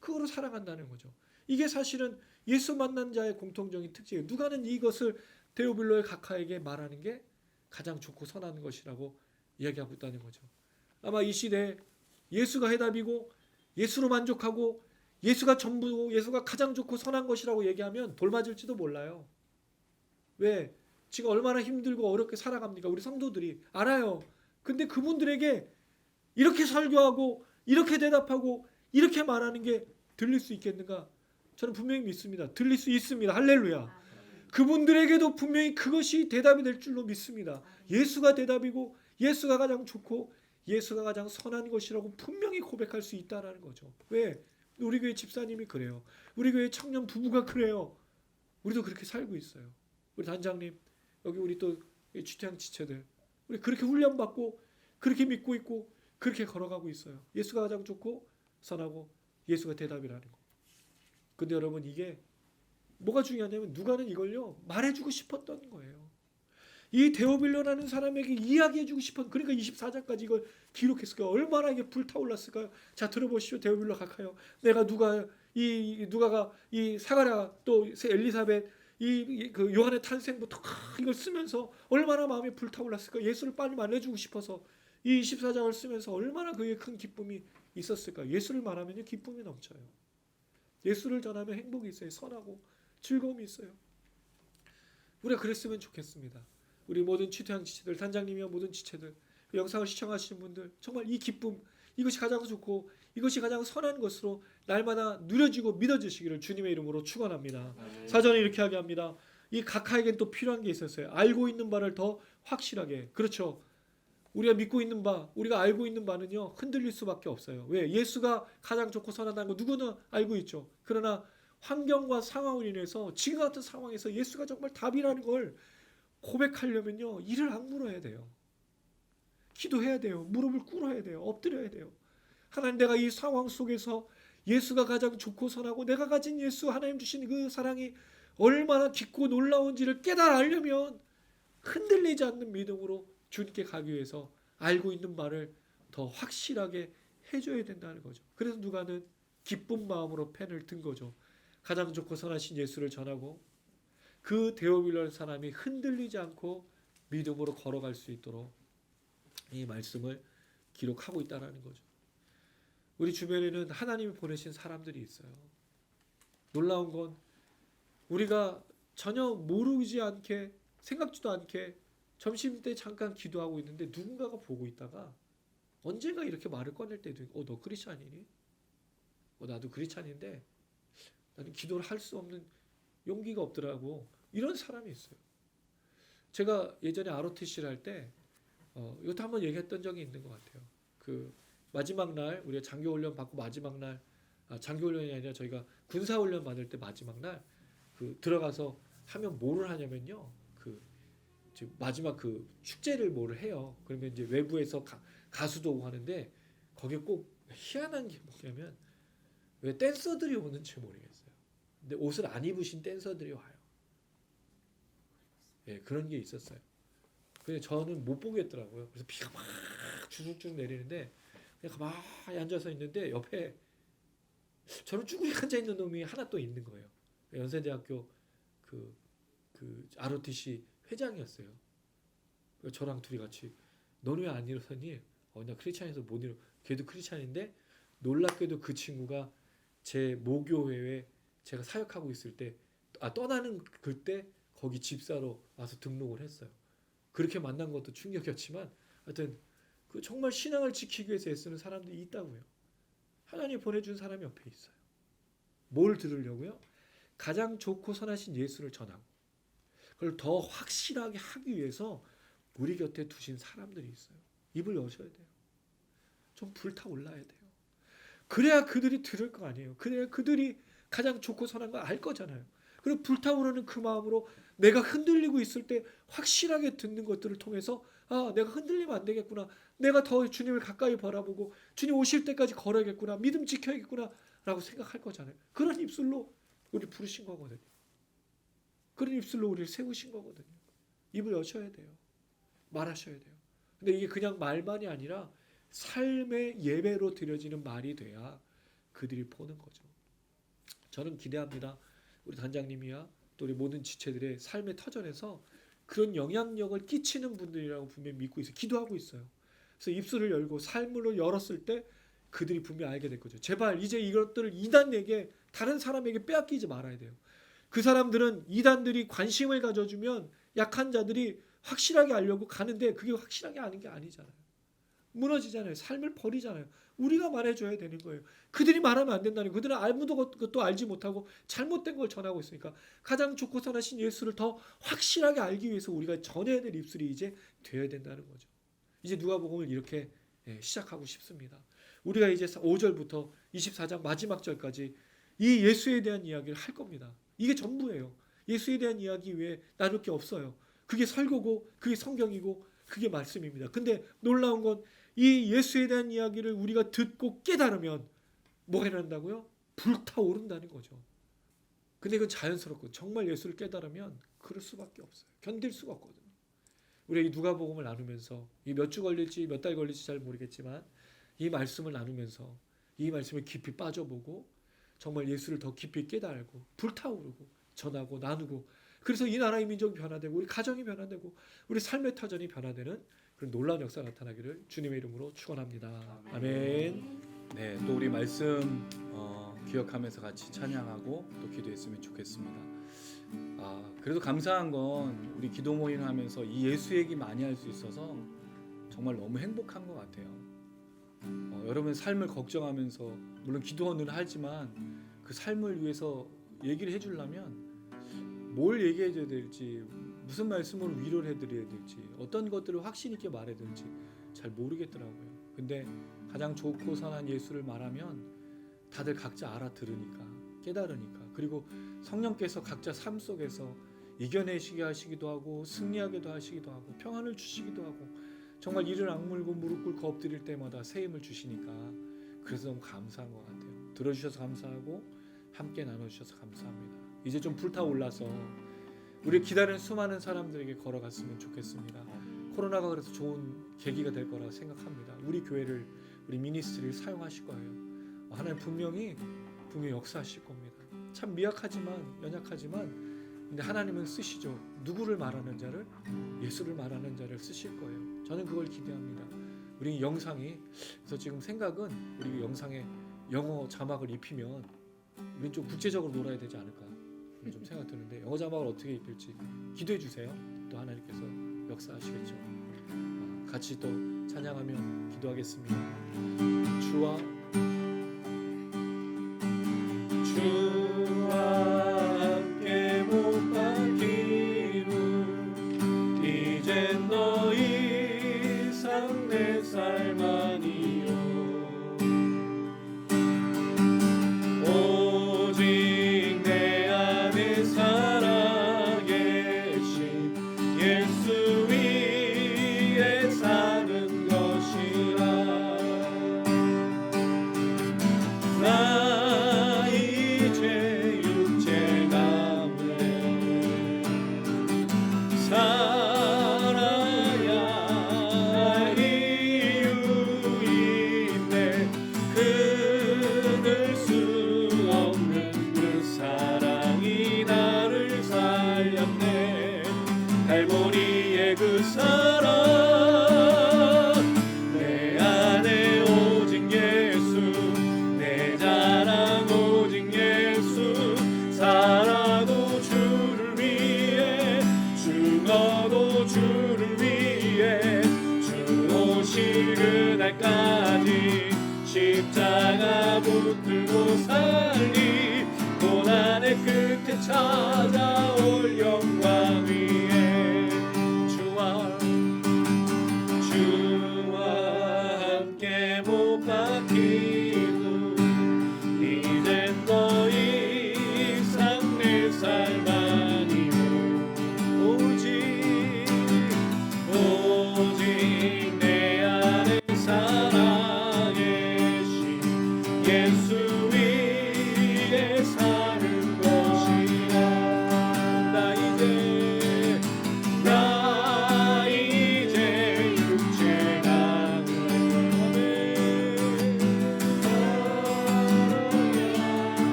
그거로 살아간다는 거죠. 이게 사실은 예수 만난 자의 공통적인 특징이에요. 누가는 이것을 데오빌로의 각하에게 말하는 게 가장 좋고 선한 것이라고 이야기하고 있다는 거죠. 아마 이 시대에 예수가 해답이고 예수로 만족하고 예수가 전부고 예수가 가장 좋고 선한 것이라고 얘기하면 돌맞을지도 몰라요. 왜? 지금 얼마나 힘들고 어렵게 살아갑니까? 우리 성도들이 알아요. 근데 그분들에게 이렇게 설교하고 이렇게 대답하고 이렇게 말하는 게 들릴 수 있겠는가? 저는 분명히 믿습니다. 들릴 수 있습니다. 할렐루야. 그분들에게도 분명히 그것이 대답이 될 줄로 믿습니다. 예수가 대답이고 예수가 가장 좋고 예수가 가장 선한 것이라고 분명히 고백할 수 있다는 거죠. 왜? 우리 교회 집사님이 그래요. 우리 교회 청년 부부가 그래요. 우리도 그렇게 살고 있어요. 우리 단장님, 여기 우리 또 주태양 지체들, 우리 그렇게 훈련받고 그렇게 믿고 있고 그렇게 걸어가고 있어요. 예수가 가장 좋고 선하고 예수가 대답이라는 거. 근데 여러분 이게 뭐가 중요하냐면 누가는 이걸요 말해주고 싶었던 거예요. 이 데오빌로라는 사람에게 이야기해주고 싶은, 그러니까 24장까지 이걸 기록했을까요? 얼마나 이게 불타올랐을까요? 자, 들어보시오. 데오빌로 각하여, 내가 누가가 이 사가랴 또 엘리사벳 그 요한의 탄생부터 이걸 쓰면서 얼마나 마음이 불타올랐을까? 예수를 빨리 말해주고 싶어서 이 24장을 쓰면서 얼마나 그의 큰 기쁨이 있었을까? 예수를 말하면요 기쁨이 넘쳐요. 예수를 전하면 행복이 있어요. 선하고 즐거움이 있어요. 우리가 그랬으면 좋겠습니다. 우리 모든 취태양 지체들, 단장님이와 모든 지체들, 영상을 시청하시는 분들, 정말 이 기쁨, 이것이 가장 좋고 이것이 가장 선한 것으로 날마다 누려지고 믿어지시기를 주님의 이름으로 축원합니다. 사전에 이렇게 하게 합니다. 이 각하에겐 또 필요한 게 있었어요. 알고 있는 바를 더 확실하게. 그렇죠. 우리가 믿고 있는 바, 우리가 알고 있는 바는요 흔들릴 수밖에 없어요. 왜? 예수가 가장 좋고 선하다는 거 누구나 알고 있죠. 그러나 환경과 상황을 인해서 지금 같은 상황에서 예수가 정말 답이라는 걸 고백하려면요 이를 악물어야 돼요. 기도해야 돼요. 무릎을 꿇어야 돼요. 엎드려야 돼요. 하나님, 내가 이 상황 속에서 예수가 가장 좋고 선하고 내가 가진 예수, 하나님 주신 그 사랑이 얼마나 깊고 놀라운지를 깨달아 알려면 흔들리지 않는 믿음으로 주님께 가기 위해서 알고 있는 말을 더 확실하게 해줘야 된다는 거죠. 그래서 누가는 기쁜 마음으로 펜을 든 거죠. 가장 좋고 선하신 예수를 전하고 그 데오빌로라는 사람이 흔들리지 않고 믿음으로 걸어갈 수 있도록 이 말씀을 기록하고 있다는 거죠. 우리 주변에는 하나님이 보내신 사람들이 있어요. 놀라운 건 우리가 전혀 모르지 않게 생각지도 않게 점심때 잠깐 기도하고 있는데 누군가가 보고 있다가 언젠가 이렇게 말을 꺼낼 때도 있고, 너 크리스찬이니? 나도 크리스찬인데 나는 기도를 할 수 없는 용기가 없더라고. 이런 사람이 있어요. 제가 예전에 ROTC를 할 때 이것도 한번 얘기했던 적이 있는 것 같아요. 그 마지막 날 우리가 장교훈련 받고 마지막 날 장교훈련이 아니라 저희가 군사훈련 받을 때 마지막 날 그 들어가서 하면 뭐를 하냐면요. 그 마지막 그 축제를 뭐를 해요. 그러면 이제 외부에서 가수도 오고 하는데 거기에 꼭 희한한 게 뭐냐면 왜 댄서들이 오는지 모르겠어요. 근데 옷을 안 입으신 댄서들이 와요. 예, 그런 게 있었어요. 근데 저는 못 보겠더라고요. 그래서 비가 막 주룩주룩 내리는데 그냥 가만히 앉아서 있는데 옆에 저는 쭈그리 앉아 있는 놈이 하나 또 있는 거예요. 연세대학교 그 ROTC 회장이었어요. 저랑 둘이 같이 너는 왜 안 일어서니? 나 크리스찬에서 못 일어. 걔도 크리스찬인데 놀랍게도 그 친구가 제 모교회에 제가 사역하고 있을 때 떠나는 그때 거기 집사로 와서 등록을 했어요. 그렇게 만난 것도 충격이었지만 하여튼 그 정말 신앙을 지키기 위해서 애쓰는 사람들이 있다고요. 하나님이 보내준 사람이 옆에 있어요. 뭘 들으려고요? 가장 좋고 선하신 예수를 전하고 그걸 더 확실하게 하기 위해서 우리 곁에 두신 사람들이 있어요. 입을 여셔야 돼요. 좀 불타올라야 돼요. 그래야 그들이 들을 거 아니에요. 그래야 그들이 가장 좋고 선한 걸 알 거잖아요. 그리고 불타오르는 그 마음으로 내가 흔들리고 있을 때 확실하게 듣는 것들을 통해서 아, 내가 흔들리면 안 되겠구나. 내가 더 주님을 가까이 바라보고 주님 오실 때까지 걸어야겠구나. 믿음 지켜야겠구나 라고 생각할 거잖아요. 그런 입술로 우리 부르신 거거든요. 그런 입술로 우리를 세우신 거거든요. 입을 여셔야 돼요. 말하셔야 돼요. 근데 이게 그냥 말만이 아니라 삶의 예배로 드려지는 말이 돼야 그들이 보는 거죠. 저는 기대합니다. 우리 단장님이야 또 우리 모든 지체들의 삶의 터전에서 그런 영향력을 끼치는 분들이라고 분명히 믿고 있어요. 기도하고 있어요. 그래서 입술을 열고 삶으로 열었을 때 그들이 분명히 알게 될 거죠. 제발 이제 이것들을 이단에게 다른 사람에게 빼앗기지 말아야 돼요. 그 사람들은 이단들이 관심을 가져주면 약한 자들이 확실하게 알려고 가는데 그게 확실하게 아는 게 아니잖아요. 무너지잖아요. 삶을 버리잖아요. 우리가 말해줘야 되는 거예요. 그들이 말하면 안 된다는 거예요. 그들은 아무도 것도 알지 못하고 잘못된 걸 전하고 있으니까 가장 좋고 선하신 예수를 더 확실하게 알기 위해서 우리가 전해야 될 입술이 이제 되어야 된다는 거죠. 이제 누가복음을 이렇게 시작하고 싶습니다. 우리가 이제 5절부터 24장 마지막 절까지 이 예수에 대한 이야기를 할 겁니다. 이게 전부예요. 예수에 대한 이야기 외에 나눌 게 없어요. 그게 설교고 그게 성경이고 그게 말씀입니다. 근데 놀라운 건 이 예수에 대한 이야기를 우리가 듣고 깨달으면 뭐가 일어난다고요? 불타오른다는 거죠. 근데 이건 자연스럽고 정말 예수를 깨달으면 그럴 수밖에 없어요. 견딜 수가 없거든요. 우리 이 누가복음을 나누면서 이 몇 주 걸릴지 몇 달 걸릴지 잘 모르겠지만 이 말씀을 나누면서 이 말씀을 깊이 빠져보고 정말 예수를 더 깊이 깨달고 불타오르고 전하고 나누고 그래서 이 나라의 민족이 변화되고 우리 가정이 변화되고 우리 삶의 터전이 변화되는 그런 놀라운 역사가 나타나기를 주님의 이름으로 축원합니다. 아멘. 네, 또 우리 말씀 기억하면서 같이 찬양하고 또 기도했으면 좋겠습니다. 그래도 감사한 건 우리 기도 모임 하면서 이 예수 얘기 많이 할 수 있어서 정말 너무 행복한 것 같아요. 여러분 삶을 걱정하면서 물론 기도는 하지만 그 삶을 위해서 얘기를 해주려면 뭘 얘기해줘야 될지 무슨 말씀으로 위로를 해드려야 될지 어떤 것들을 확신 있게 말해야 될지 잘 모르겠더라고요. 근데 가장 좋고 선한 예수를 말하면 다들 각자 알아들으니까 깨달으니까 그리고 성령께서 각자 삶 속에서 이겨내시게 하시기도 하고 승리하게도 하시기도 하고 평안을 주시기도 하고 정말 이를 악물고 무릎 꿇고 엎드릴 때마다 새 힘을 주시니까 그래서 너무 감사한 것 같아요. 들어주셔서 감사하고 함께 나눠주셔서 감사합니다. 이제 좀 불타올라서 우리 기다리는 수많은 사람들에게 걸어갔으면 좋겠습니다. 코로나가 그래서 좋은 계기가 될 거라 생각합니다. 우리 교회를 우리 미니스트리를 사용하실 거예요. 하나님 분명히 역사하실 겁니다. 참 미약하지만 연약하지만 근데 하나님은 쓰시죠. 누구를 말하는 자를 예수를 말하는 자를 쓰실 거예요. 저는 그걸 기대합니다. 우리 영상이 그래서 지금 생각은 우리 영상에 영어 자막을 입히면 우린 좀 국제적으로 놀아야 되지 않을까 좀 생각 드는데 영어 자막을 어떻게 입힐지 기도해 주세요. 또 하나님께서 역사하시겠죠. 같이 또 찬양하며 기도하겠습니다. 주와 함께 못 박히고 이젠 더 이상 내 삶 아니요 오직 내 안에 살아계신 예수 위에 사는 것이라 나 이제 육체 가운데 살아야 할 이유 있네 끊을 수 없는 그 사랑이 나를 살렸네 갈보리의 그 사랑 내 안에 오직 예수 내 자랑 오직 예수 살아도 주를 위해 죽어도 주를 위해 주 오실 그날까지 십자가 붙들고 살리 고난의 끝에 찾아올 영광이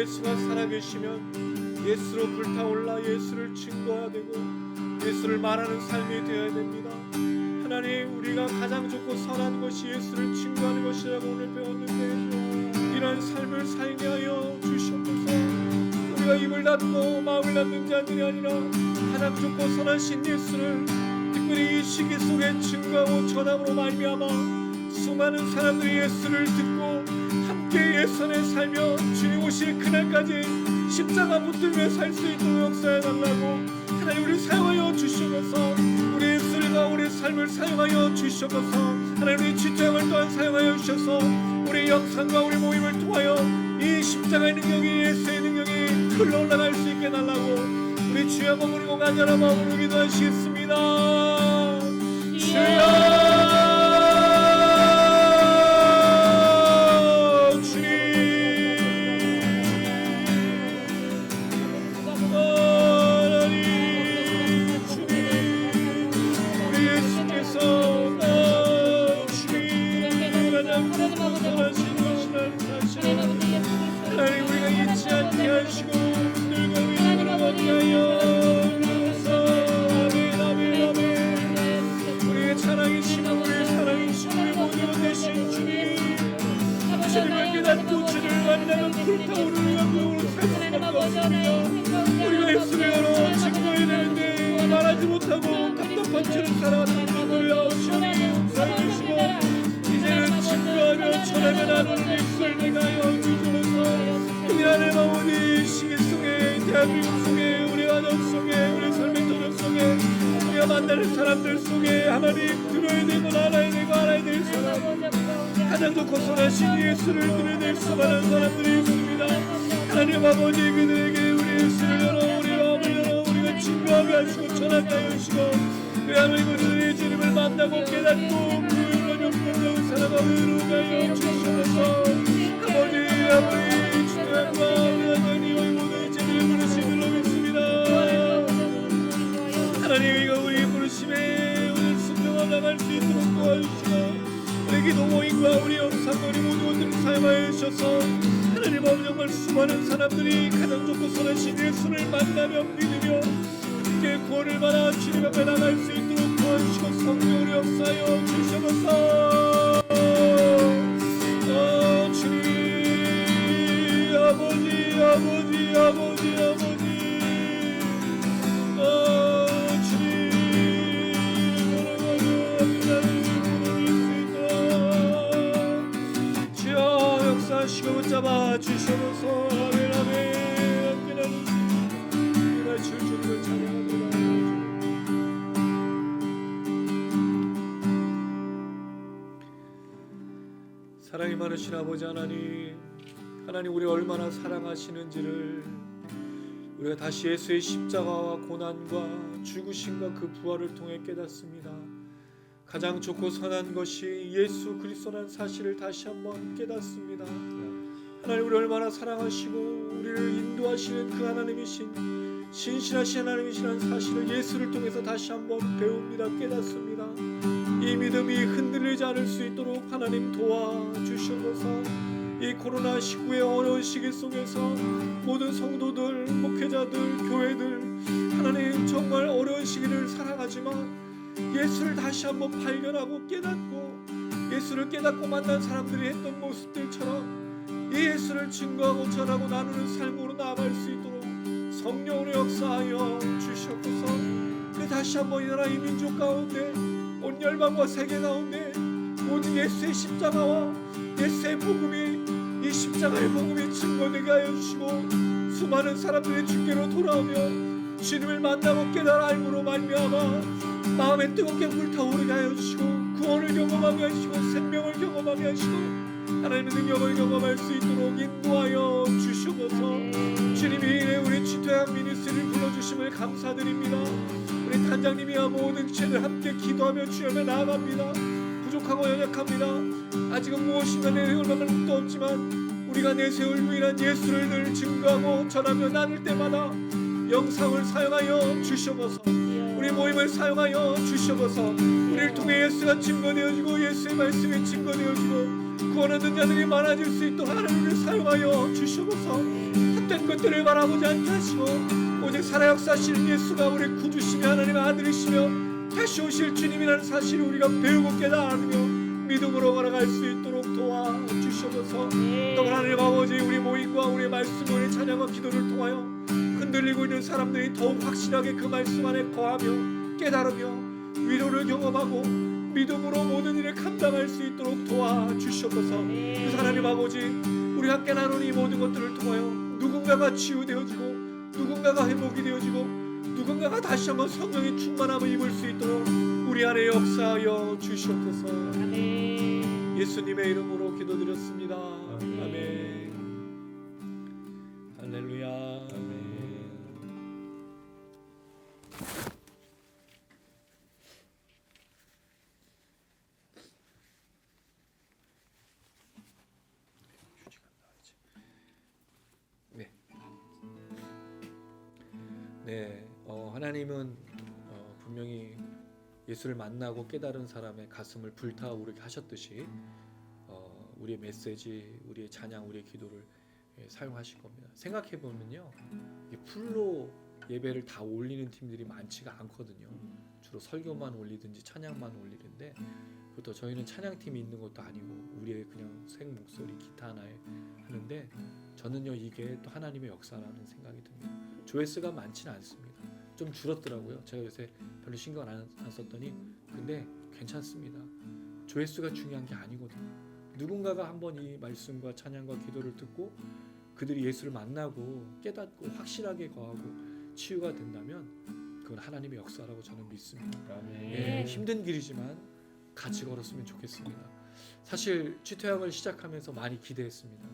예수가 살아계시면 예수로 불타올라 예수를 증거해야 되고 예수를 말하는 삶이 되어야 됩니다. 하나님, 우리가 가장 좋고 선한 것이 예수를 증거하는 것이라고 오늘 배웠는데 이러한 삶을 살게 하여 주시옵소서. 우리가 입을 닫고 마음을 닫는 자들이 아니라 가장 좋고 선하신 예수를 특별히 이 시기 속에 증거하고 전함으로 말미암아 수많은 사람들이 예수를 듣고 함께 예수 안에 살며 주님 오실 그날까지 십자가 붙들며 살 수 있도록 역사해 달라고 하나님, 우리 사용하여 주시옵소서. 우리 예술과 우리 삶을 사용하여 주시옵소서. 하나님, 우리 지체함을 또한 사용하여 주셔서 우리 영상과 우리 모임을 통하여 이 십자가의 능력이, 예수의 능력이 흘러 올라갈 수 있게 달라고 우리 주여 한번 부르고 간절한 마음으로 기도하시겠습니다. 주여, 우리가 예수를 열어 증거해야 되는데 말하지 못하고 답답한 채로 살아가는 분들을 살려주시고 이제는 증거하며 전하며 나누는 예수를 내가 하여 주소서. 우리 안에 마오니 시기 속에, 대한민국 속에, 우리 가정 속에, 우리 삶의 도전 속에, 우리가 만나는 사람들 속에 하나님 들어야 되고 알아야 되고 알아야 될 사람, 가장 좋고 선하신 예수를 들어낼 수많은 사람들이 있습니다. 하나님 아버지, 그들에게 우리 예수를 열어, 우리 마음을 열어 우리가 증거하게 하시고 전하게 하시고 왜냐하면 그들의 주님을 만나고 깨닫고 그 영광을 살아가 의로우게 하여 주시옵소서. 아버지 주님과 우리 하나님의 모든 죄를 부르심으로 믿습니다. 하나님, 이거 우리 부르심에 오늘 순종하며 나갈 수 있도록 도와주시고 우리 기도 모임과 우리 영상과 우리 모든 것들을 사용하여 주셔서 하나님 아버지, 정말 수많은 사람들이 가장 좋고 선하신 예수를 만나며 믿으며 함께 구원을 받아 주님 앞에 나갈 수 있도록 도와주시고 성령으로 역사하여 주시옵소서. 주님 아버지, 아버지, 아버지, 아버지, 하시고 붙잡아 주시옵소서. 아멘, 아멘. 함께 나누시고 우리가 줄 주님을 찬양하도록 사랑이 많으신 아버지 하나님, 하나님 우리 얼마나 사랑하시는지를 우리가 다시 예수의 십자가와 고난과 죽으심과 그 부활을 통해 깨닫습니다. 가장 좋고 선한 것이 예수 그리스도라는 사실을 다시 한번 깨닫습니다. 하나님, 우리 얼마나 사랑하시고 우리를 인도하시는 그 하나님이신 신실하신 하나님이시라는 사실을 예수를 통해서 다시 한번 배웁니다. 깨닫습니다. 이 믿음이 흔들리지 않을 수 있도록 하나님 도와주시옵소서. 이 코로나19의 어려운 시기 속에서 모든 성도들, 목회자들, 교회들 하나님 정말 어려운 시기를 살아가지만 예수를 다시 한번 발견하고 깨닫고 예수를 깨닫고 만난 사람들이 했던 모습들처럼 이 예수를 증거하고 전하고 나누는 삶으로 나아갈 수 있도록 성령으로 역사하여 주시옵소서. 그 다시 한번 이 나라 이 민족 가운데 온 열방과 세계 가운데 오직 예수의 십자가와 예수의 복음이 이 십자가의 복음이 증거되게 하여 주시고 수많은 사람들이 주께로 돌아오며 주님을 만나고 깨달아 알므로 말미암아 마음에 뜨겁게 불타오르게 하여 주시고 구원을 경험하게 하시고 생명을 경험하게 하시고 하나님의 능력을 경험할 수 있도록 인도하여 주시옵소서. 주님이 우리 지토양 미니스트리를 불러주심을 감사드립니다. 우리 단장님이와 모든 지체들 함께 기도하며 주님에 나아갑니다. 부족하고 연약합니다. 아직은 무엇인가 내세울 만한 것도 없지만 우리가 내세울 유일한 예수를 늘 증거하고 전하며 나눌 때마다 영상을 사용하여 주시옵소서. 우리 모임을 사용하여 주시옵소서. 우리를 통해 예수가 증거되어지고 예수의 말씀이 증거되어지고 구원 얻는 자들이 많아질 수 있도록 하나님을 사용하여 주시옵소서. 헛된 것들을 바라보지 않게 하시고 오직 살아 역사하시는 예수가 우리 구주시며 하나님의 아들이시며 다시 오실 주님이라는 사실을 우리가 배우고 깨달으며 믿음으로 걸어갈 수 있도록 도와주시옵소서. 또 하나님 아버지, 우리 모임과 우리 말씀, 우리 찬양과 기도를 통하여 흔들리고 있는 사람들이 더욱 확실하게 그 말씀 안에 거하며 깨달으며 위로를 경험하고 믿음으로 모든 일을 감당할 수 있도록 도와주시옵소서. 그래서 하나님 아버지, 우리 함께 나눈 이 모든 것들을 통하여 누군가가 치유되어지고 누군가가 회복이 되어지고 누군가가 다시 한번 성령의 충만함을 입을 수 있도록 우리 안에 역사하여 주시옵소서. 예수님의 이름으로 기도드렸습니다. 아멘. 할렐루야. 아멘. 네, 하나님은 분명히 예수를 만나고 깨달은 사람의 가슴을 불타오르게 하셨듯이 우리의 메시지, 우리의 찬양, 우리의 기도를 사용하실 겁니다. 생각해 보면요, 풀로 예배를 다 올리는 팀들이 많지가 않거든요. 주로 설교만 올리든지 찬양만 올리는데, 그것도 저희는 찬양팀이 있는 것도 아니고 우리의 그냥 생 목소리 기타 하나에 하는데, 저는요 이게 또 하나님의 역사라는 생각이 듭니다. 조회수가 많지는 않습니다. 좀 줄었더라고요. 제가 요새 별로 신경 안 썼더니, 근데 괜찮습니다. 조회수가 중요한 게 아니거든요. 누군가가 한번 이 말씀과 찬양과 기도를 듣고 그들이 예수를 만나고 깨닫고 확실하게 거하고 치유가 된다면 그건 하나님의 역사라고 저는 믿습니다. 예, 힘든 길이지만 같이 걸었으면 좋겠습니다. 사실 취태양을 시작하면서 많이 기대했습니다.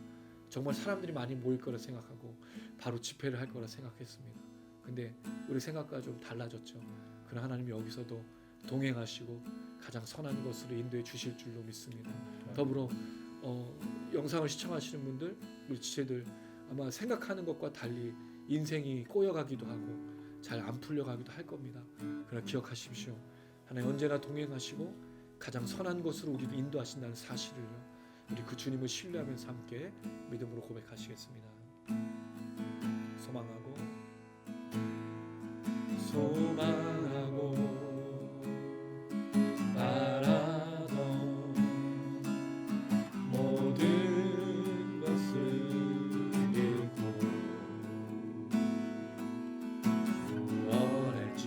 정말 사람들이 많이 모일 거라 생각하고 바로 집회를 할 거라 생각했습니다. 근데 우리 생각과 좀 달라졌죠. 그러나 하나님이 여기서도 동행하시고 가장 선한 것으로 인도해 주실 줄로 믿습니다. 더불어 영상을 시청하시는 분들, 우리 지체들 아마 생각하는 것과 달리 인생이 꼬여가기도 하고 잘 안 풀려가기도 할 겁니다. 그러나 기억하십시오. 하나님 언제나 동행하시고 가장 선한 것으로 우리를 인도하신다는 사실을요, 우리 그 주님을 신뢰하면서 함께 믿음으로 고백하시겠습니다. 소망하고 바라던 모든 것을 잃고 무엇 할지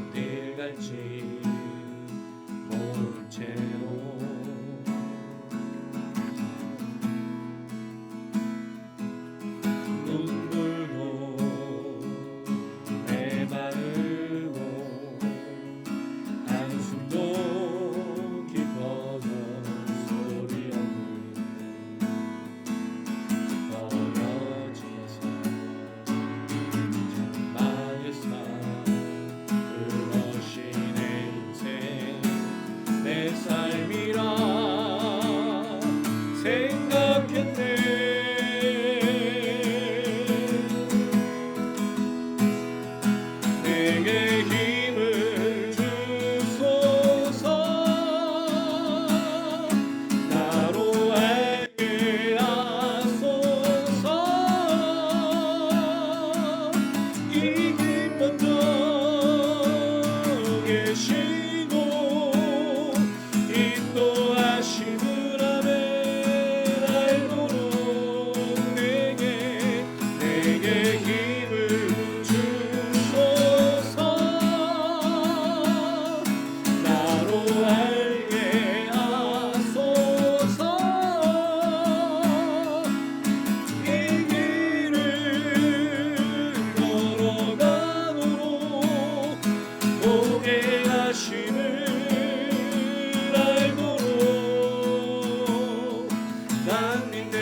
어딜 갈지 모른 채로 눈물도 메마르고 한숨도 깊어져 소리 없는 버려진 삶, 절망의 삶, 그것이 내 인생, 내 삶이라 생각했네. 내게 힘을 주소서. 나로 알게 하소서. 이 길 먼저 계시고 인도하시는 아멘 알도록 내게 힘을 주소서. 나로 알게 하소서. 이 길을 걸어가도록 보게 하심을 알도록 난 믿네.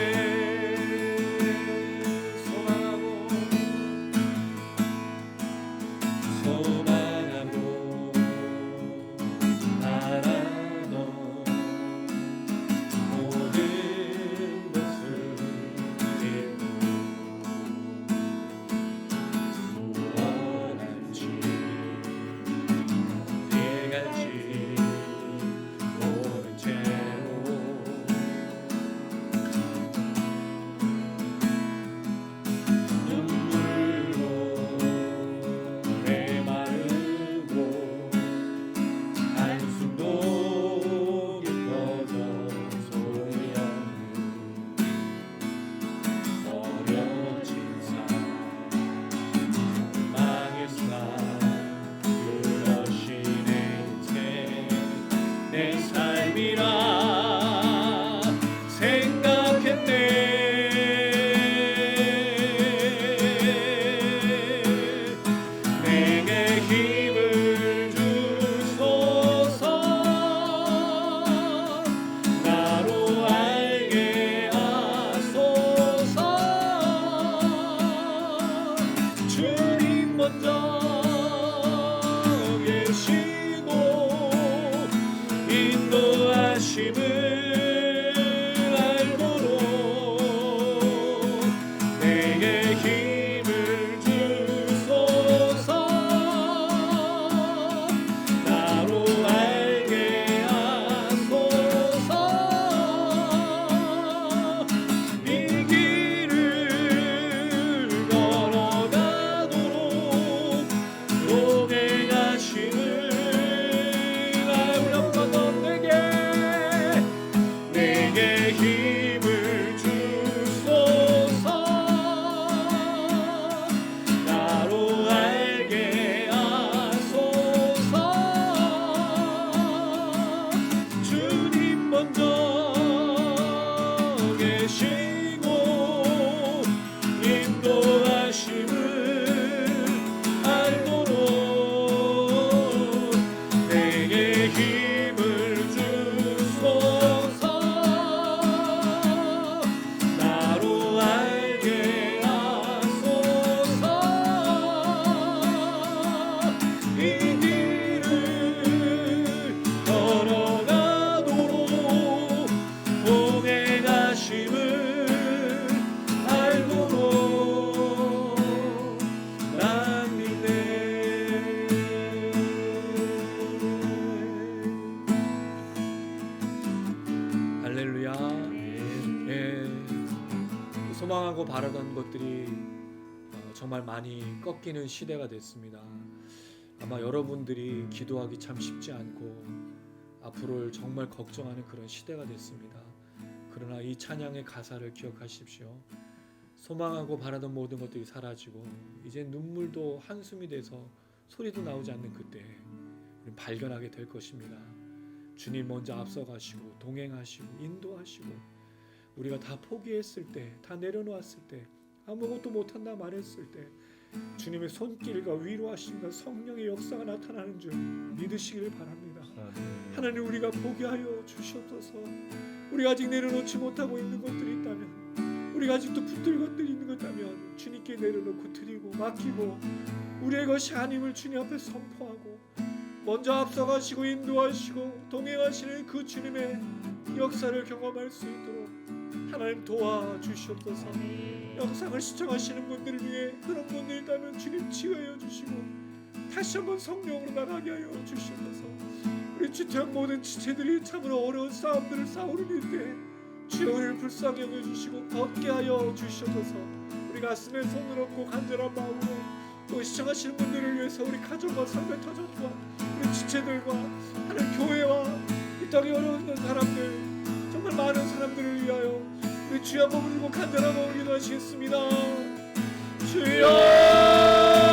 소망하고 바라던 모든 것을 잃고 무엇 힘을 주소서. 나로 알게 하소서. 주님 먼저 계시고 인도하심을 소망하고 바라던 것들이 정말 많이 꺾이는 시대가 됐습니다. 아마 여러분들이 기도하기 참 쉽지 않고 앞으로를 정말 걱정하는 그런 시대가 됐습니다. 그러나 이 찬양의 가사를 기억하십시오. 소망하고 바라던 모든 것들이 사라지고 이제 눈물도 한숨이 돼서 소리도 나오지 않는 그때 우리는 발견하게 될 것입니다. 주님 먼저 앞서가시고 동행하시고 인도하시고 우리가 다 포기했을 때, 다 내려놓았을 때, 아무것도 못한다 말했을 때 주님의 손길과 위로하심과 성령의 역사가 나타나는 줄 믿으시기를 바랍니다. 하나님, 우리가 포기하여 주시옵소서. 우리가 아직 내려놓지 못하고 있는 것들이 있다면, 우리가 아직도 붙들 것들이 있는 것 있다면 주님께 내려놓고 드리고 맡기고 우리의 것이 아님을 주님 앞에 선포하고 먼저 앞서가시고 인도하시고 동행하시는 그 주님의 역사를 경험할 수 있도록 하나님 도와주시옵소서. 영상을 시청하시는 분들을 위해 그런 분들 있다면 주님 치유하여 주시고 다시 한번 성령으로 나가게 하여 주시옵소서. 우리 주택 모든 지체들이 참으로 어려운 싸움들을 싸우는 이때 주여 우리를 불쌍히 여겨주시고 걷게 하여 주시옵소서. 우리 가슴에 손을 얹고 간절한 마음으로 또 시청하시는 분들을 위해서 우리 가정과 삶의 터전과 우리 지체들과 하나님 교회와 이 땅에 어려운 사람들 정말 많은 사람들을 위하여 우리 주여 한번 부르고 간절한 마음으로 기도하시겠습니다. 주여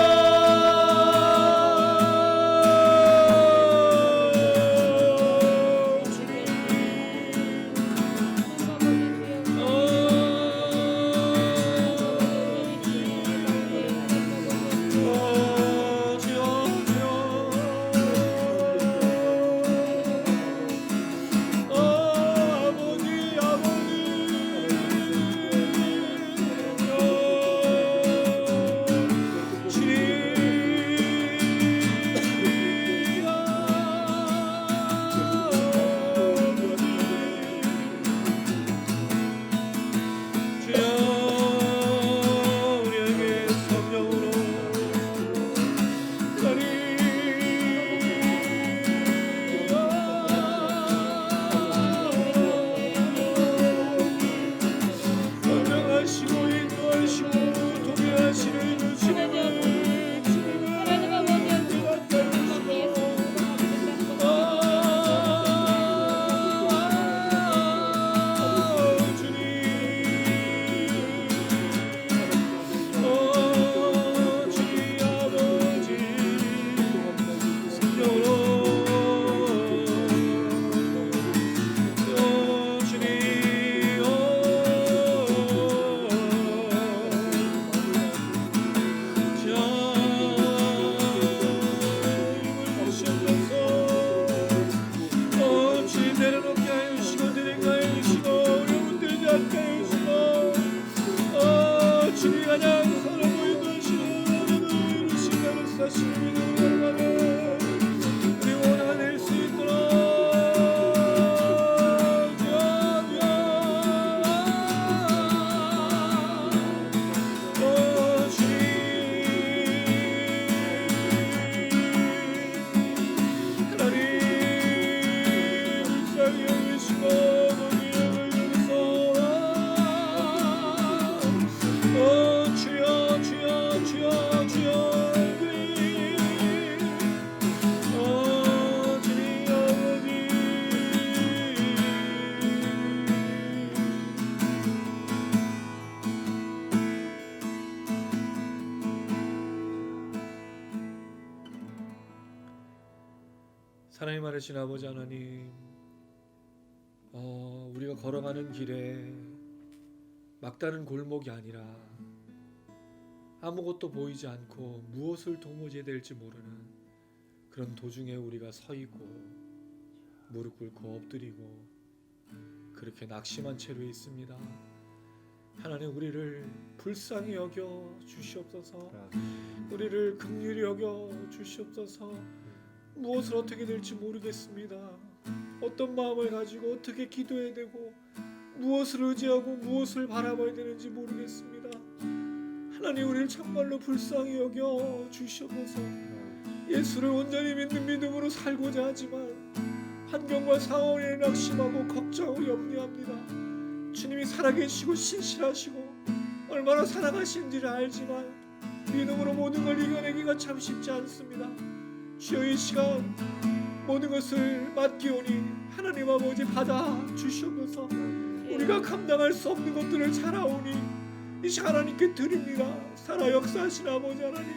하나님 아르신 아버지 하나님, 우리가 걸어가는 길에 막다른 골목이 아니라 아무것도 보이지 않고 무엇을 도무지 될지 모르는 그런 도중에 우리가 서 있고 무릎 꿇고 엎드리고 그렇게 낙심한 채로 있습니다. 하나님, 우리를 불쌍히 여겨 주시옵소서. 우리를 긍휼히 여겨 주시옵소서. 무엇을 어떻게 될지 모르겠습니다. 어떤 마음을 가지고 어떻게 기도해야 되고 무엇을 의지하고 무엇을 바라봐야 되는지 모르겠습니다. 하나님, 우리를 정말로 불쌍히 여겨 주시옵소서. 예수를 온전히 믿는 믿음으로 살고자 하지만 환경과 상황에 낙심하고 걱정하고 염려합니다. 주님이 살아계시고 신실하시고 얼마나 사랑하시는지를 알지만 믿음으로 모든 걸 이겨내기가 참 쉽지 않습니다. 주여, 이 시간 모든 것을 맡기오니 하나님 아버지 받아 주시옵소서. 우리가 감당할 수 없는 것들을 잘하오니 이 시간 하나님께 드립니다. 살아 역사하신 아버지 하나님,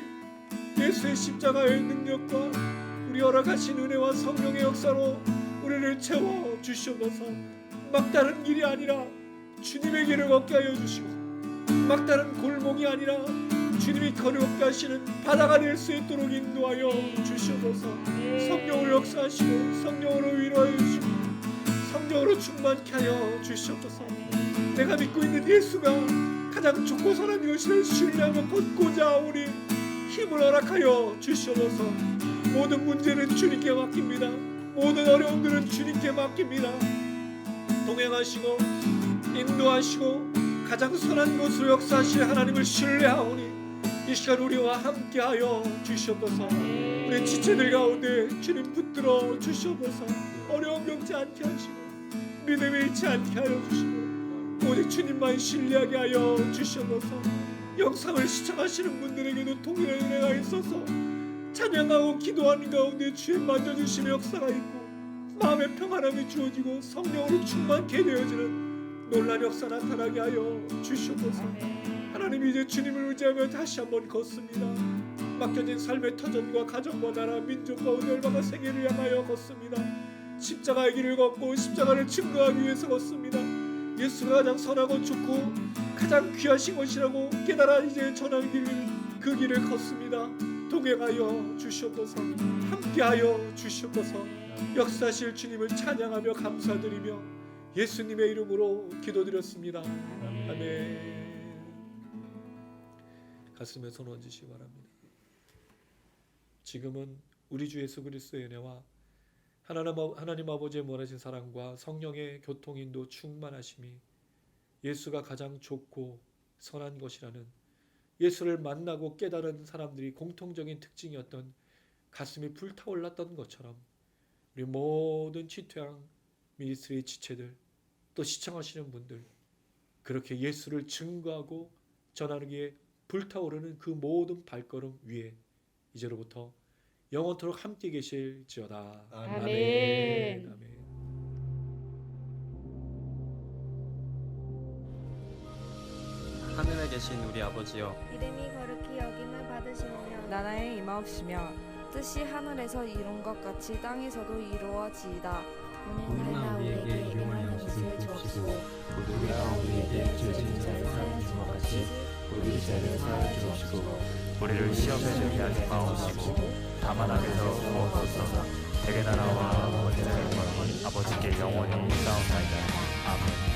예수의 십자가의 능력과 우리 허락하신 은혜와 성령의 역사로 우리를 채워 주시옵소서. 막다른 길이 아니라 주님의 길을 걷게 하여 주시고 막다른 골목이 아니라 주님이 걸어오게 하시는 바다가 될 수 있도록 인도하여 주시옵소서. 성령을 역사하시고 성령으로 위로하여 주시고 성령으로 충만케 하여 주시옵소서. 내가 믿고 있는 예수가 가장 좋고 선한 것을 신뢰하며 걷고자 오니 힘을 허락하여 주시옵소서. 모든 문제는 주님께 맡깁니다. 모든 어려움들은 주님께 맡깁니다. 동행하시고 인도하시고 가장 선한 것으로 역사하실 하나님을 신뢰하오니 이 시간 우리와 함께하여 주시옵소서. 우리 지체들 가운데 주님 붙들어 주시옵소서. 어려움 겪지 않게 하시고 믿음이 잃지 않게 하여 주시고 오직 주님만 신뢰하게 하여 주시옵소서. 영상을 시청하시는 분들에게도 동일한 은혜가 있어서 찬양하고 기도하는 가운데 주의 만져주심의 역사가 있고 마음의 평안함이 주어지고 성령으로 충만케 되어지는 놀라운 역사 나타나게 하여 주시옵소서. 하나님, 이제 주님을 의지하며 다시 한번 걷습니다. 맡겨진 삶의 터전과 가정과 나라 민족 가운데 얼마나 세계를 향하여 걷습니다. 십자가의 길을 걷고 십자가를 증거하기 위해서 걷습니다. 예수가 가장 선하고 좋고 가장 귀하신 것이라고 깨달아 이제 전하는 그 길을 걷습니다. 동행하여 주시옵소서. 함께하여 주시옵소서. 역사하실 주님을 찬양하며 감사드리며 예수님의 이름으로 기도드렸습니다. 아멘. 가슴에 손 얹으시기 바랍니다. 지금은 우리 주 예수 그리스도의 은혜와 하나님 아버지의 무한하신 사랑과 성령의 교통인도 충만하심이 예수가 가장 좋고 선한 것이라는 예수를 만나고 깨달은 사람들이 공통적인 특징이었던 가슴이 불타올랐던 것처럼 우리 모든 지토양 미니스트리 지체들 또 시청하시는 분들 그렇게 예수를 증거하고 전하기에 불타오르는 그 모든 발걸음 위에 이제로부터 영원토록 함께 계실지어다. 아멘. 아멘. 하늘에 계신 우리 아버지여, 이름이 거룩히 여김을 받으시오며 나라의 임하옵시며 뜻이 하늘에서 이룬 것 같이 땅에서도 이루어지이다. 오늘날 우리에게 일용할 양식을 주옵시고 우리가 우리에게 죄 지은 자를 사하여 준 것 같이 우리 죄를 사하여 주옵시고 우리를 시험에 들게 하지 마옵시고 다만 악에서 구하옵소서. 대개 나라와 원죄와 영광이 아버지께 영원히 있사옵나이다. 아멘.